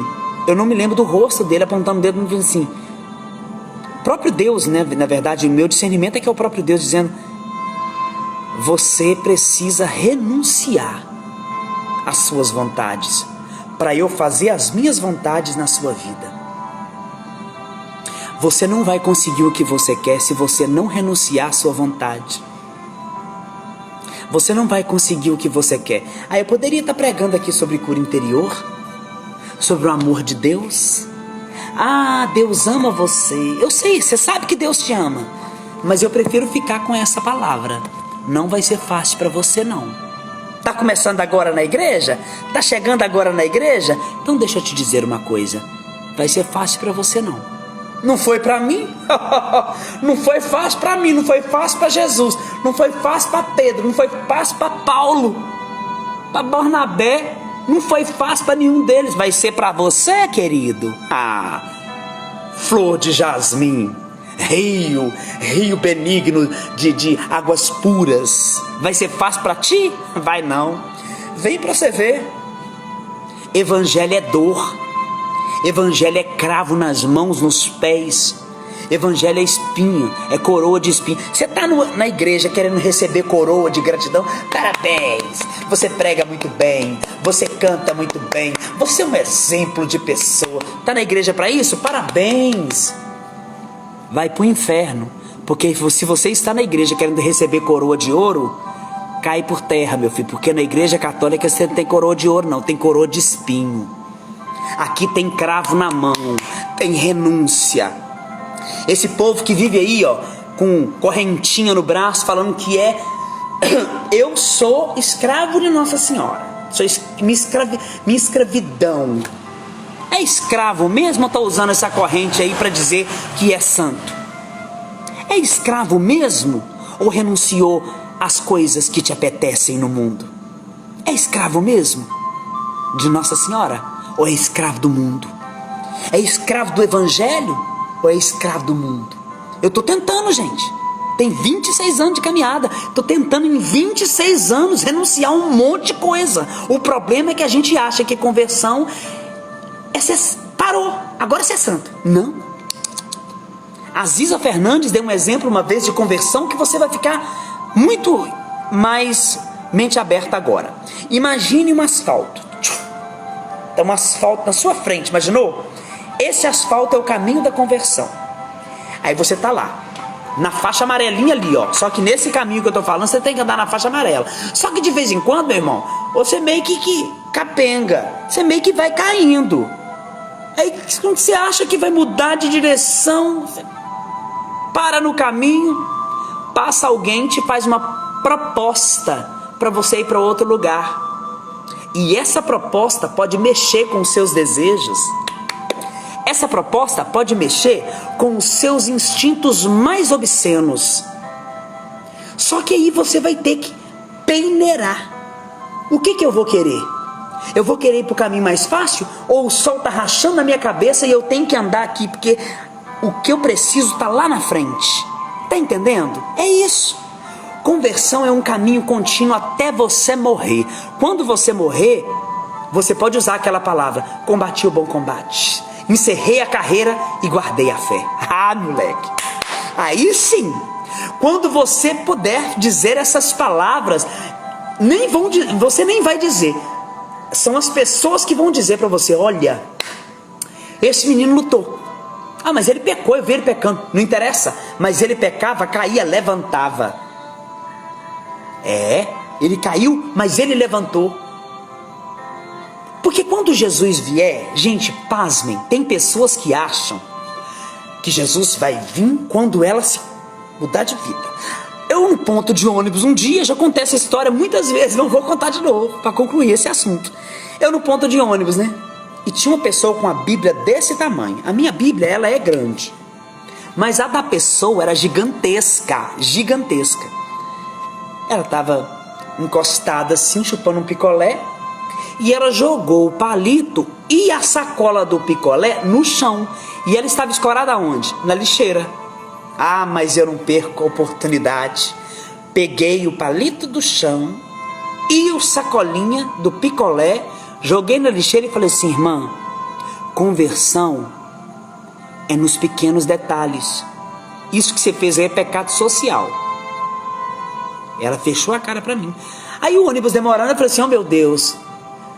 eu não me lembro do rosto dele, apontando o dedo e dizendo assim, o próprio Deus, né? Na verdade, o meu discernimento é que é o próprio Deus dizendo: você precisa renunciar às suas vontades, para eu fazer as minhas vontades na sua vida. Você não vai conseguir o que você quer se você não renunciar à sua vontade. Você não vai conseguir o que você quer. Aí eu poderia estar pregando aqui sobre cura interior, sobre o amor de Deus. Ah, Deus ama você. Eu sei, você sabe que Deus te ama, mas eu prefiro ficar com essa palavra. Não vai ser fácil para você, não. Tá começando agora na igreja? Tá chegando agora na igreja? Então deixa eu te dizer uma coisa. Vai ser fácil para você, não. Não foi para mim? Não foi fácil para mim, não foi fácil para Jesus, não foi fácil para Pedro, não foi fácil para Paulo, para Barnabé, não foi fácil para nenhum deles. Vai ser para você, querido? Ah, flor de jasmim, rio benigno de águas puras. Vai ser fácil para ti? Vai não. Vem para você ver. Evangelho é dor. Evangelho é cravo nas mãos, nos pés. Evangelho é espinho, é coroa de espinho. Você está na igreja querendo receber coroa de gratidão? Parabéns, você prega muito bem, você canta muito bem, você é um exemplo de pessoa. Está na igreja para isso? Parabéns. Vai para o inferno, porque se você está na igreja querendo receber coroa de ouro, cai por terra, meu filho, porque na igreja católica você não tem coroa de ouro, não, tem coroa de espinho. Aqui tem cravo na mão, tem renúncia. Esse povo que vive aí, ó, com correntinha no braço, falando que eu sou escravo de Nossa Senhora, minha escravidão. É escravo mesmo ou está usando essa corrente aí para dizer que é santo? É escravo mesmo ou renunciou às coisas que te apetecem no mundo? É escravo mesmo de Nossa Senhora? Ou é escravo do mundo? É escravo do evangelho? Ou é escravo do mundo? Eu estou tentando, gente. Tem 26 anos de caminhada. Estou tentando em 26 anos renunciar a um monte de coisa. O problema é que a gente acha que conversão parou, agora você é santo. Não. A Ziza Fernandes deu um exemplo uma vez de conversão que você vai ficar muito mais mente aberta agora. Imagine um asfalto. Tem um asfalto na sua frente, imaginou? Esse asfalto é o caminho da conversão. Aí você tá lá, na faixa amarelinha ali, ó. Só que nesse caminho que eu tô falando, você tem que andar na faixa amarela. Só que de vez em quando, meu irmão, você meio que capenga. Você meio que vai caindo. Aí quando você acha que vai mudar de direção, você para no caminho, passa alguém, te faz uma proposta para você ir para outro lugar. E essa proposta pode mexer com os seus desejos. Essa proposta pode mexer com os seus instintos mais obscenos. Só que aí você vai ter que peneirar. O que eu vou querer? Eu vou querer ir para o caminho mais fácil? Ou o sol está rachando na minha cabeça e eu tenho que andar aqui porque o que eu preciso está lá na frente? Está entendendo? É isso. Conversão é um caminho contínuo até você morrer. Quando você morrer, você pode usar aquela palavra: combati o bom combate, encerrei a carreira e guardei a fé. Ah, moleque, aí sim, quando você puder dizer essas palavras, você nem vai dizer, são as pessoas que vão dizer para você: olha, esse menino lutou. Ah, mas ele pecou, eu vi ele pecando. Não interessa, mas ele pecava, caía, levantava. Ele caiu, mas ele levantou. Porque quando Jesus vier, gente, pasmem, tem pessoas que acham que Jesus vai vir quando ela se mudar de vida. Eu, num ponto de ônibus, um dia, já contei essa história muitas vezes, não vou contar de novo, para concluir esse assunto. Eu no ponto de ônibus, né? E tinha uma pessoa com a Bíblia desse tamanho. A minha Bíblia, ela é grande, mas a da pessoa era gigantesca, gigantesca. Ela estava encostada assim, chupando um picolé, e ela jogou o palito e a sacola do picolé no chão. E ela estava escorada onde? Na lixeira. Ah, mas eu não perco a oportunidade. Peguei o palito do chão e o sacolinha do picolé, joguei na lixeira e falei assim: irmã, conversão é nos pequenos detalhes. Isso que você fez aí é pecado social. Ela fechou a cara para mim. Aí o ônibus demorando, eu falei assim: oh meu Deus,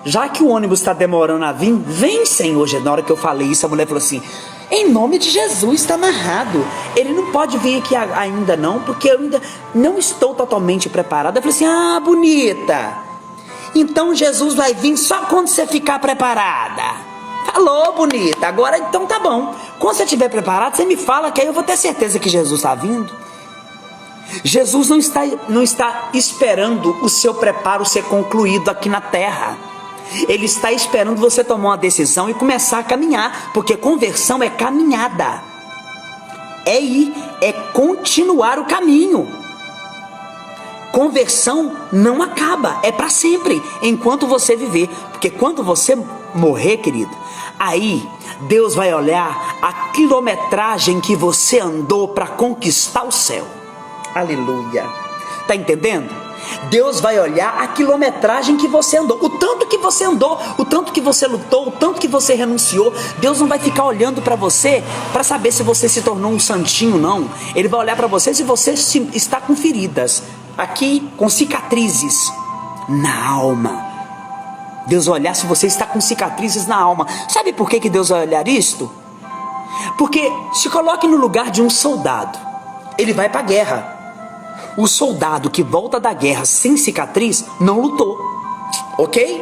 já que o ônibus está demorando a vir, vem, Senhor. Na hora que eu falei isso, a mulher falou assim: em nome de Jesus, está amarrado. Ele não pode vir aqui ainda não, porque eu ainda não estou totalmente preparada. Eu falei assim: ah, bonita, então Jesus vai vir só quando você ficar preparada. Falou, bonita, agora então tá bom. Quando você estiver preparado, você me fala, que aí eu vou ter certeza que Jesus está vindo. Jesus não está esperando o seu preparo ser concluído aqui na terra. Ele está esperando você tomar uma decisão e começar a caminhar, porque conversão é caminhada, é ir, é continuar o caminho. Conversão não acaba, é para sempre, enquanto você viver, porque quando você morrer, querido, aí Deus vai olhar a quilometragem que você andou para conquistar o céu. Aleluia, tá entendendo? Deus vai olhar a quilometragem que você andou, o tanto que você andou, o tanto que você lutou, o tanto que você renunciou. Deus não vai ficar olhando para você para saber se você se tornou um santinho, não. Ele vai olhar para você se você está com feridas, aqui com cicatrizes na alma. Deus vai olhar se você está com cicatrizes na alma. Sabe por que Deus vai olhar isto? Porque se coloque no lugar de um soldado. Ele vai para a guerra. O soldado que volta da guerra sem cicatriz não lutou, ok?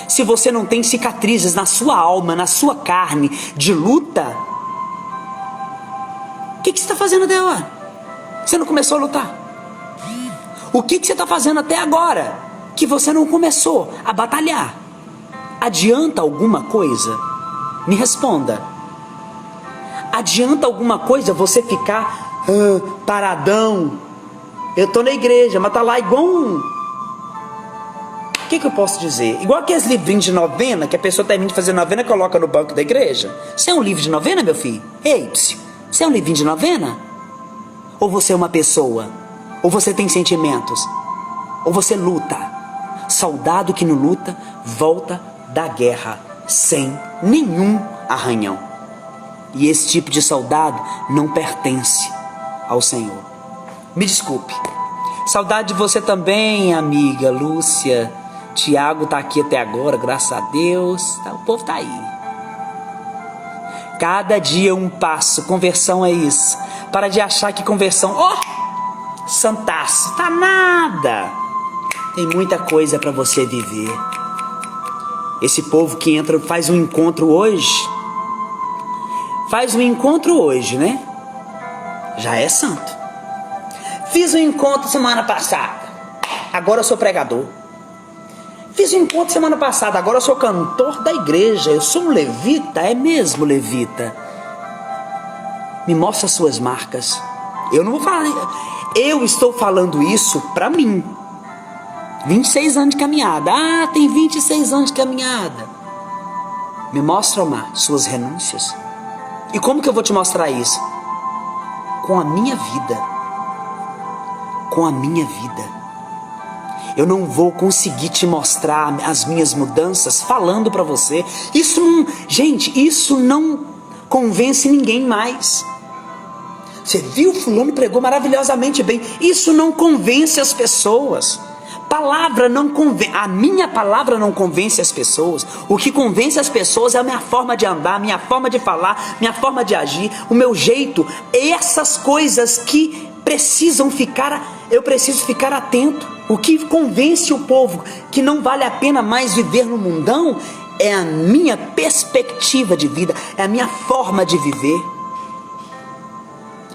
Se você não tem cicatrizes na sua alma, na sua carne de luta, o que você está fazendo até agora? Você não começou a lutar? O que você está fazendo até agora que você não começou a batalhar? Adianta alguma coisa? Me responda. Adianta alguma coisa você ficar paradão? Eu tô na igreja, mas tá lá igual um... O que eu posso dizer? Igual aqueles livrinhos de novena, que a pessoa termina de fazer novena e coloca no banco da igreja. Você é um livro de novena, meu filho? Ei, você é um livrinho de novena? Ou você é uma pessoa? Ou você tem sentimentos? Ou você luta? Soldado que não luta, volta da guerra sem nenhum arranhão. E esse tipo de soldado não pertence ao Senhor. Me desculpe. Saudade de você também, amiga Lúcia. Tiago tá aqui até agora, graças a Deus. O povo tá aí. Cada dia um passo. Conversão é isso. Para de achar que conversão... santaço, tá nada. Tem muita coisa para você viver. Esse povo que entra, faz um encontro hoje. Faz um encontro hoje, né? Já é santo. Fiz um encontro semana passada, agora eu sou pregador. Fiz um encontro semana passada, agora eu sou cantor da igreja. Eu sou um levita, é mesmo levita. Me mostra as suas marcas. Eu não vou falar, eu estou falando isso para mim. 26 anos de caminhada. Ah, tem 26 anos de caminhada. Me mostra, Omar, suas renúncias. E como que eu vou te mostrar isso? Com a minha vida. Com a minha vida. Eu não vou conseguir te mostrar as minhas mudanças falando para você. Isso não, gente, isso não convence ninguém mais. Você viu, fulano pregou maravilhosamente bem. Isso não convence as pessoas. Palavra não convence. A minha palavra não convence as pessoas. O que convence as pessoas é a minha forma de andar, minha forma de falar, minha forma de agir, o meu jeito. Essas coisas que precisam ficar, eu preciso ficar atento. O que convence o povo que não vale a pena mais viver no mundão é a minha perspectiva de vida, é a minha forma de viver.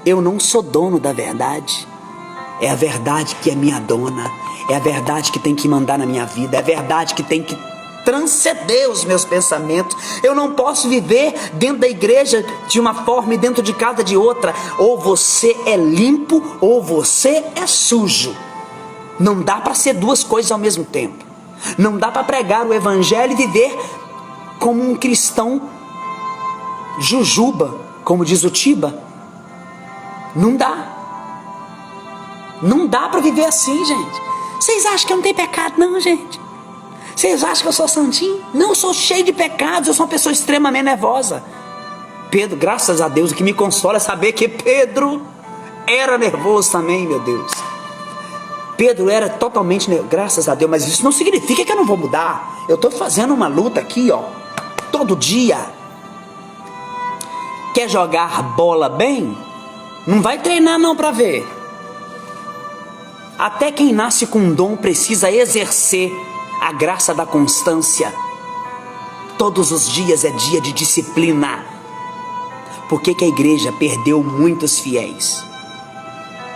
Eu não sou dono da verdade. É a verdade que é minha dona. É a verdade que tem que mandar na minha vida. É a verdade que tem que transcender os meus pensamentos. Eu não posso viver dentro da igreja de uma forma e dentro de casa de outra. Ou você é limpo ou você é sujo. Não dá para ser duas coisas ao mesmo tempo. Não dá para pregar o evangelho e viver como um cristão jujuba, como diz o Tiba. Não dá. Não dá para viver assim, gente. Vocês acham que eu não tenho pecado, não, gente? Vocês acham que eu sou santinho? Não, eu sou cheio de pecados. Eu sou uma pessoa extremamente nervosa. Pedro, graças a Deus, o que me consola é saber que Pedro era nervoso também, meu Deus. Pedro era totalmente nervoso, graças a Deus. Mas isso não significa que eu não vou mudar. Eu estou fazendo uma luta aqui, ó, todo dia. Quer jogar bola bem? Não vai treinar não para ver. Até quem nasce com um dom precisa exercer a graça da constância. Todos os dias é dia de disciplina. Por que a igreja perdeu muitos fiéis?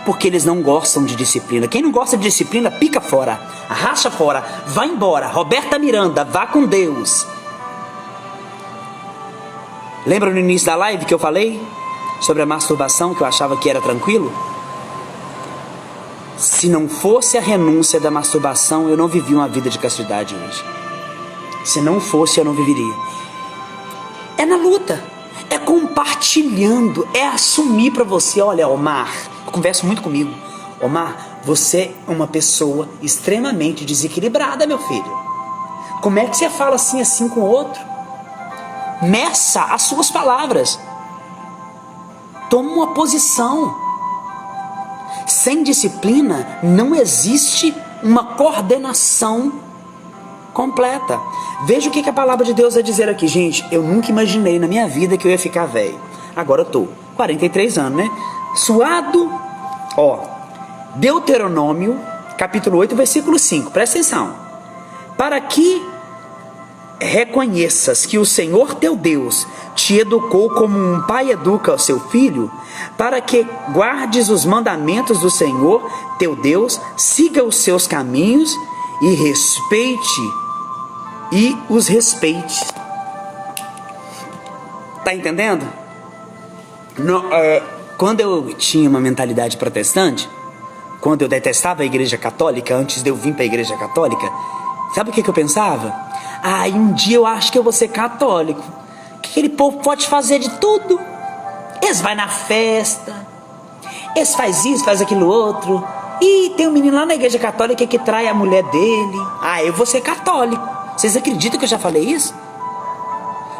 Porque eles não gostam de disciplina. Quem não gosta de disciplina, pica fora, arracha fora, vai embora. Roberta Miranda, vá com Deus. Lembra no início da live que eu falei sobre a masturbação, que eu achava que era tranquilo? Se não fosse a renúncia da masturbação, eu não vivia uma vida de castidade hoje. Se não fosse, eu não viveria. É na luta, é compartilhando, é assumir para você. Olha, Omar, conversa muito comigo. Omar, você é uma pessoa extremamente desequilibrada, meu filho. Como é que você fala assim com o outro? Meça as suas palavras. Toma uma posição. Sem disciplina não existe uma coordenação completa. Veja o que a palavra de Deus vai dizer aqui, gente. Eu nunca imaginei na minha vida que eu ia ficar velho. Agora eu tô 43 anos, né? Suado. Ó, Deuteronômio, capítulo 8, versículo 5. Presta atenção. Para que reconheças que o Senhor teu Deus te educou como um pai educa o seu filho, para que guardes os mandamentos do Senhor teu Deus, siga os seus caminhos e os respeite. Tá entendendo? Quando eu tinha uma mentalidade protestante, quando eu detestava a igreja católica, antes de eu vir para a igreja católica, sabe o que eu pensava? Um dia eu acho que eu vou ser católico. Aquele povo pode fazer de tudo. Eles vão na festa, eles fazem isso, fazem aquilo outro. E tem um menino lá na igreja católica que trai a mulher dele. Eu vou ser católico. Vocês acreditam que eu já falei isso?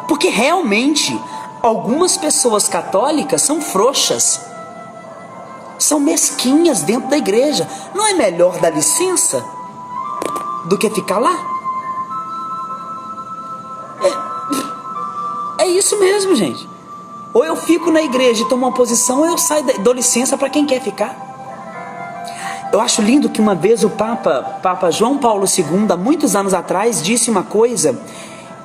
Porque realmente algumas pessoas católicas são frouxas, são mesquinhas dentro da igreja. Não é melhor dar licença do que ficar lá? É isso mesmo, gente. Ou eu fico na igreja e tomo uma posição, ou eu saio, dou licença para quem quer ficar. Eu acho lindo que uma vez o Papa João Paulo II, há muitos anos atrás, disse uma coisa.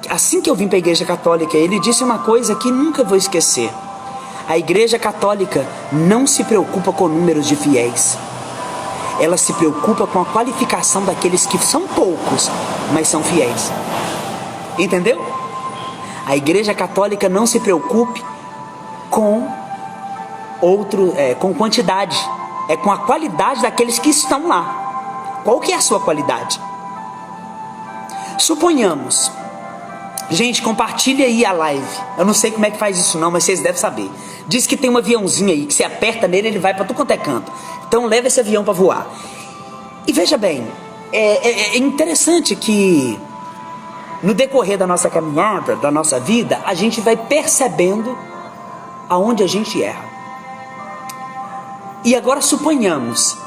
Assim que eu vim para a igreja católica, ele disse uma coisa que nunca vou esquecer. A igreja católica não se preocupa com números de fiéis. Ela se preocupa com a qualificação daqueles que são poucos, mas são fiéis. Entendeu? A igreja católica não se preocupe com com quantidade. É com a qualidade daqueles que estão lá. Qual que é a sua qualidade? Suponhamos. Gente, compartilha aí a live. Eu não sei como é que faz isso não, mas vocês devem saber. Diz que tem um aviãozinho aí, que você aperta nele, ele vai para tudo quanto é canto. Então leva esse avião para voar. E veja bem, É interessante que no decorrer da nossa caminhada, da nossa vida, a gente vai percebendo aonde a gente erra. E agora suponhamos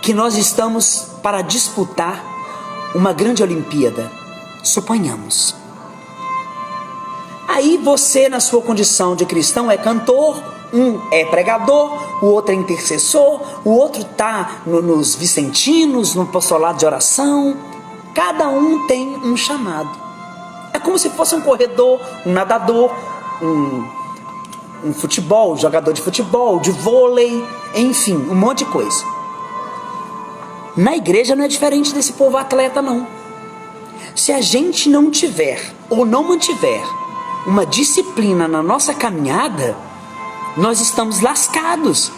que nós estamos para disputar uma grande Olimpíada. Suponhamos. Aí você, na sua condição de cristão, é cantor, um é pregador, o outro é intercessor, o outro está nos vicentinos, no apostolado de oração. Cada um tem um chamado. É como se fosse um corredor, um nadador, um futebol, jogador de futebol, de vôlei, enfim, um monte de coisa. Na igreja não é diferente desse povo atleta, não. Se a gente não tiver ou não mantiver uma disciplina na nossa caminhada, nós estamos lascados.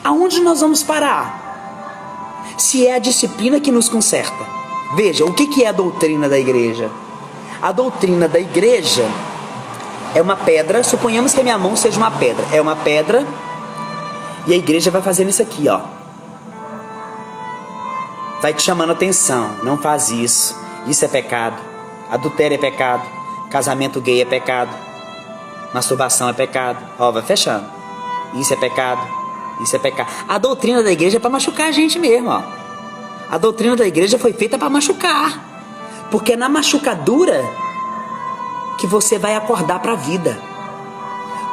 Aonde nós vamos parar? Se é a disciplina que nos conserta. Veja, o que é a doutrina da igreja? A doutrina da igreja é uma pedra. Suponhamos que a minha mão seja uma pedra. É uma pedra e a igreja vai fazendo isso aqui, ó. Vai te chamando atenção. Não faz isso. Isso é pecado. Adultério é pecado. Casamento gay é pecado. Masturbação é pecado. Ó, vai fechando. Isso é pecado. Isso é pecado. A doutrina da igreja é para machucar a gente mesmo, ó. A doutrina da igreja foi feita para machucar. Porque é na machucadura que você vai acordar para a vida.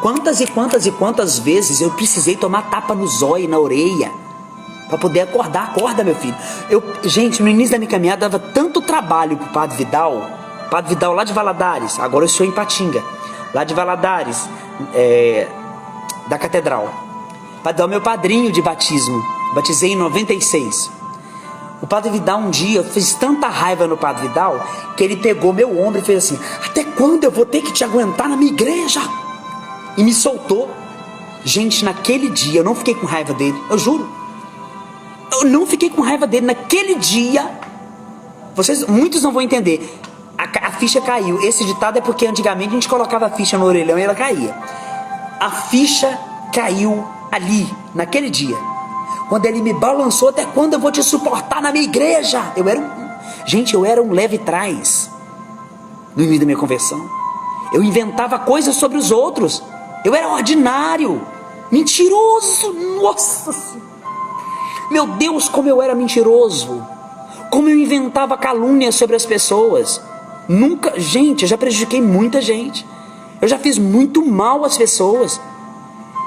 Quantas e quantas e quantas vezes eu precisei tomar tapa no zóio, na orelha, para poder acordar. Acorda, meu filho. Gente, no início da minha caminhada dava tanto trabalho pro Padre Vidal. Padre Vidal lá de Valadares. Agora eu estou em Patinga. Lá de Valadares, da Catedral. Padre Vidal é meu padrinho de batismo. Batizei em 96. O Padre Vidal um dia fez tanta raiva no Padre Vidal que ele pegou meu ombro e fez assim: até quando eu vou ter que te aguentar na minha igreja? E me soltou. Gente, naquele dia eu não fiquei com raiva dele. Eu juro. Eu não fiquei com raiva dele naquele dia. Muitos não vão entender. A ficha caiu. Esse ditado é porque antigamente a gente colocava a ficha no orelhão e ela caía. A ficha caiu ali, naquele dia. Quando ele me balançou: até quando eu vou te suportar na minha igreja? Eu era um leve trás no início da minha conversão. Eu inventava coisas sobre os outros. Eu era ordinário, mentiroso. Nossa, meu Deus, como eu era mentiroso. Como eu inventava calúnias sobre as pessoas. Nunca, gente, eu já prejudiquei muita gente. Eu já fiz muito mal às pessoas.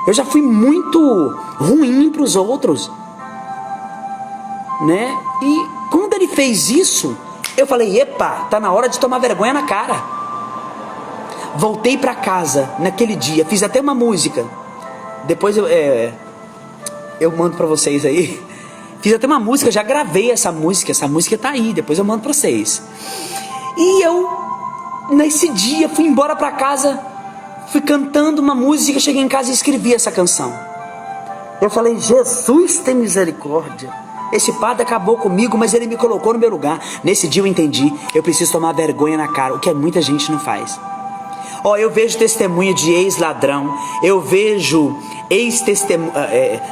Eu já fui muito ruim para os outros, né? E quando ele fez isso, eu falei: epa, tá na hora de tomar vergonha na cara. Voltei para casa naquele dia, fiz até uma música. Depois eu mando para vocês aí. Fiz até uma música, já gravei essa música tá aí, depois eu mando para vocês. E eu, nesse dia, fui embora para casa, fui cantando uma música, cheguei em casa e escrevi essa canção. Eu falei: Jesus tem misericórdia. Esse padre acabou comigo, mas ele me colocou no meu lugar. Nesse dia eu entendi, eu preciso tomar vergonha na cara, o que muita gente não faz. Eu vejo testemunho de ex-ladrão, eu vejo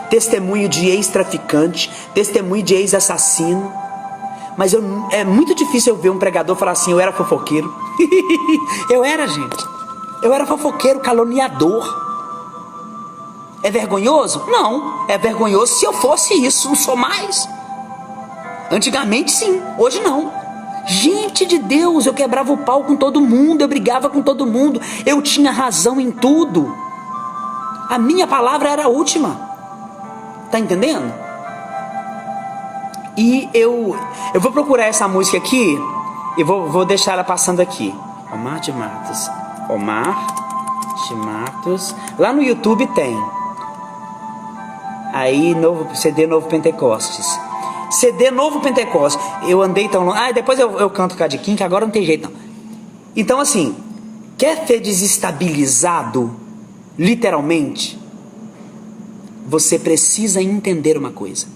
testemunho de ex-traficante, testemunho de ex-assassino. Mas é muito difícil eu ver um pregador falar assim: eu era fofoqueiro. Eu era, gente. Eu era fofoqueiro, caluniador. É vergonhoso? Não. É vergonhoso se eu fosse isso, não sou mais. Antigamente sim, hoje não. Gente de Deus, eu quebrava o pau com todo mundo, eu brigava com todo mundo, eu tinha razão em tudo. A minha palavra era a última. Tá entendendo? E eu vou procurar essa música aqui e vou deixar ela passando aqui. Omar de Matos. Omar de Matos. Lá no YouTube tem. Aí, CD Novo Pentecostes. CD Novo Pentecostes. Eu andei tão longe. Depois eu canto Cadiquim, que agora não tem jeito não. Então assim, quer ser desestabilizado, literalmente, você precisa entender uma coisa.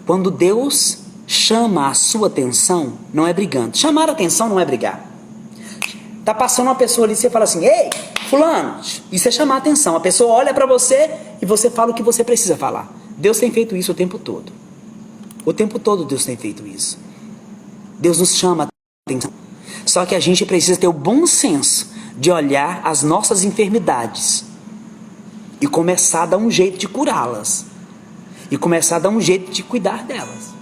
Quando Deus chama a sua atenção, não é brigando. Chamar a atenção não é brigar. Tá passando uma pessoa ali e você fala assim: ei, fulano, isso é chamar a atenção. A pessoa olha para você e você fala o que você precisa falar. Deus tem feito isso o tempo todo. O tempo todo Deus tem feito isso. Deus nos chama a atenção. Só que a gente precisa ter o bom senso de olhar as nossas enfermidades e começar a dar um jeito de curá-las. E começar a dar um jeito de cuidar delas.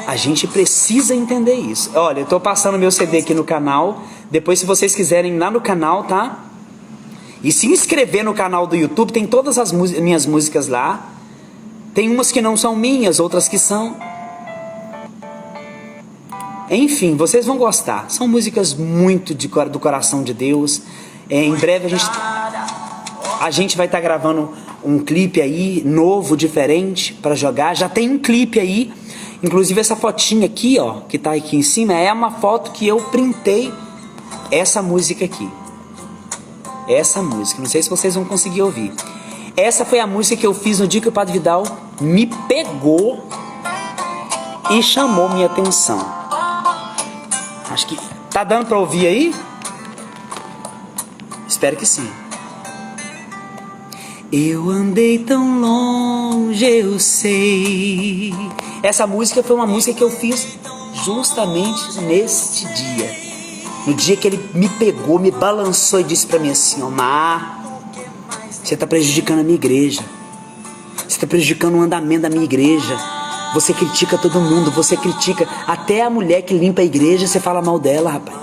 A gente precisa entender isso. Olha, eu estou passando meu CD aqui no canal. Depois, se vocês quiserem ir lá no canal, tá? E se inscrever no canal do YouTube, tem todas as minhas músicas lá. Tem umas que não são minhas, outras que são. Enfim, vocês vão gostar. São músicas muito do coração de Deus. Em breve a gente vai estar gravando um clipe aí, novo, diferente, para jogar. Já tem um clipe aí. Inclusive essa fotinha aqui, ó, que tá aqui em cima, é uma foto que eu printei essa música aqui. Essa música, não sei se vocês vão conseguir ouvir. Essa foi a música que eu fiz no dia que o Padre Vidal me pegou e chamou minha atenção. Acho que tá dando para ouvir aí? Espero que sim. Eu andei tão longe, eu sei. Essa música foi uma música que eu fiz justamente neste dia. No dia que ele me pegou, me balançou e disse pra mim assim: Omar, você tá prejudicando a minha igreja. Você tá prejudicando o andamento da minha igreja. Você critica todo mundo, você critica até a mulher que limpa a igreja, você fala mal dela, rapaz.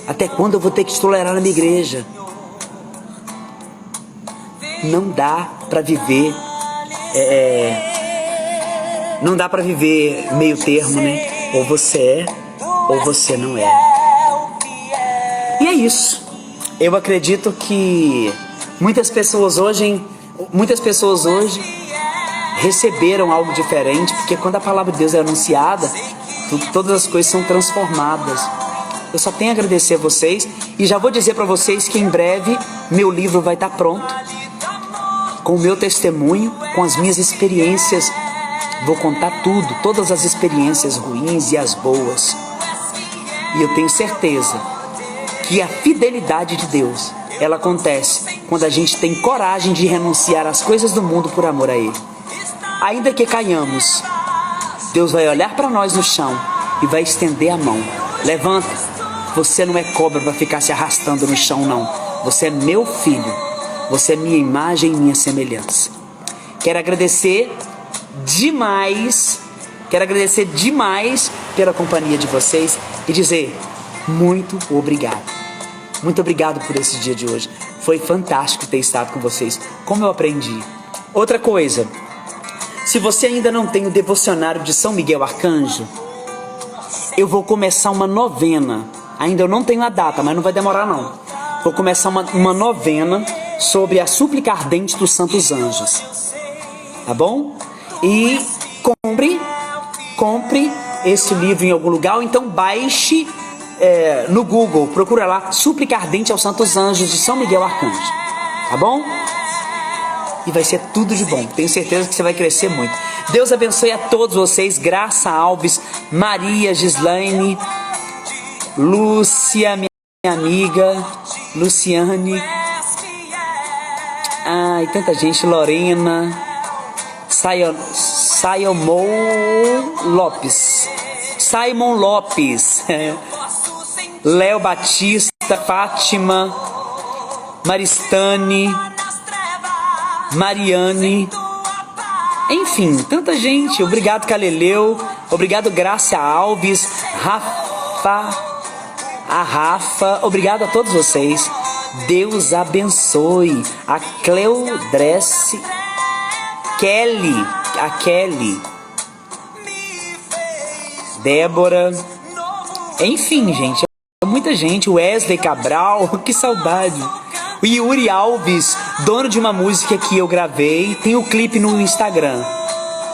Até quando eu vou ter que te tolerar na minha igreja? Não dá pra viver não dá pra viver meio termo, né? Ou você é, ou você não é. E é isso. Eu acredito que muitas pessoas hoje receberam algo diferente, porque quando a palavra de Deus é anunciada, todas as coisas são transformadas. Eu só tenho a agradecer a vocês e já vou dizer pra vocês que em breve meu livro vai estar pronto, com o meu testemunho, com as minhas experiências. Vou contar tudo, todas as experiências ruins e as boas. E eu tenho certeza que a fidelidade de Deus, ela acontece quando a gente tem coragem de renunciar às coisas do mundo por amor a Ele. Ainda que caiamos, Deus vai olhar para nós no chão e vai estender a mão. Levanta, você não é cobra para ficar se arrastando no chão, não. Você é meu filho, você é minha imagem e minha semelhança. Quero agradecer demais pela companhia de vocês e dizer muito obrigado. Muito obrigado por esse dia de hoje. Foi fantástico ter estado com vocês. Como eu aprendi. Outra coisa, se você ainda não tem o devocionário de São Miguel Arcanjo, eu vou começar uma novena. Ainda eu não tenho a data, mas não vai demorar não. Vou começar uma novena sobre a súplica ardente dos santos anjos. Tá bom? E compre esse livro em algum lugar, ou então baixe no Google, procura lá, Súplica Ardente aos Santos Anjos de São Miguel Arcanjo. Tá bom? E vai ser tudo de bom. Tenho certeza que você vai crescer muito. Deus abençoe a todos vocês. Graça Alves, Maria, Gislaine, Lúcia, minha amiga, Luciane. Ai, tanta gente. Lorena, Simon Lopes, Léo Batista, Fátima, Maristane, Mariane, enfim, tanta gente. Obrigado, Caleleu. Obrigado, Graça Alves, Rafa. Obrigado a todos vocês. Deus abençoe. A Cleudresse, a Kelly, Débora. Enfim, gente, muita gente. Wesley Cabral, que saudade. O Yuri Alves, dono de uma música que eu gravei. Tem o clipe no Instagram,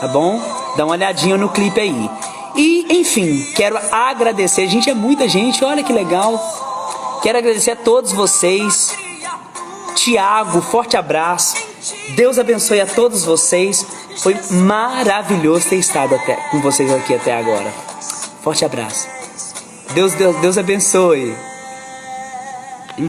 tá bom? Dá uma olhadinha no clipe aí. E, enfim, quero agradecer. Gente, é muita gente, olha que legal. Quero agradecer a todos vocês. Tiago, forte abraço. Deus abençoe a todos vocês. Foi maravilhoso ter estado com vocês aqui até agora. Forte abraço. Deus abençoe.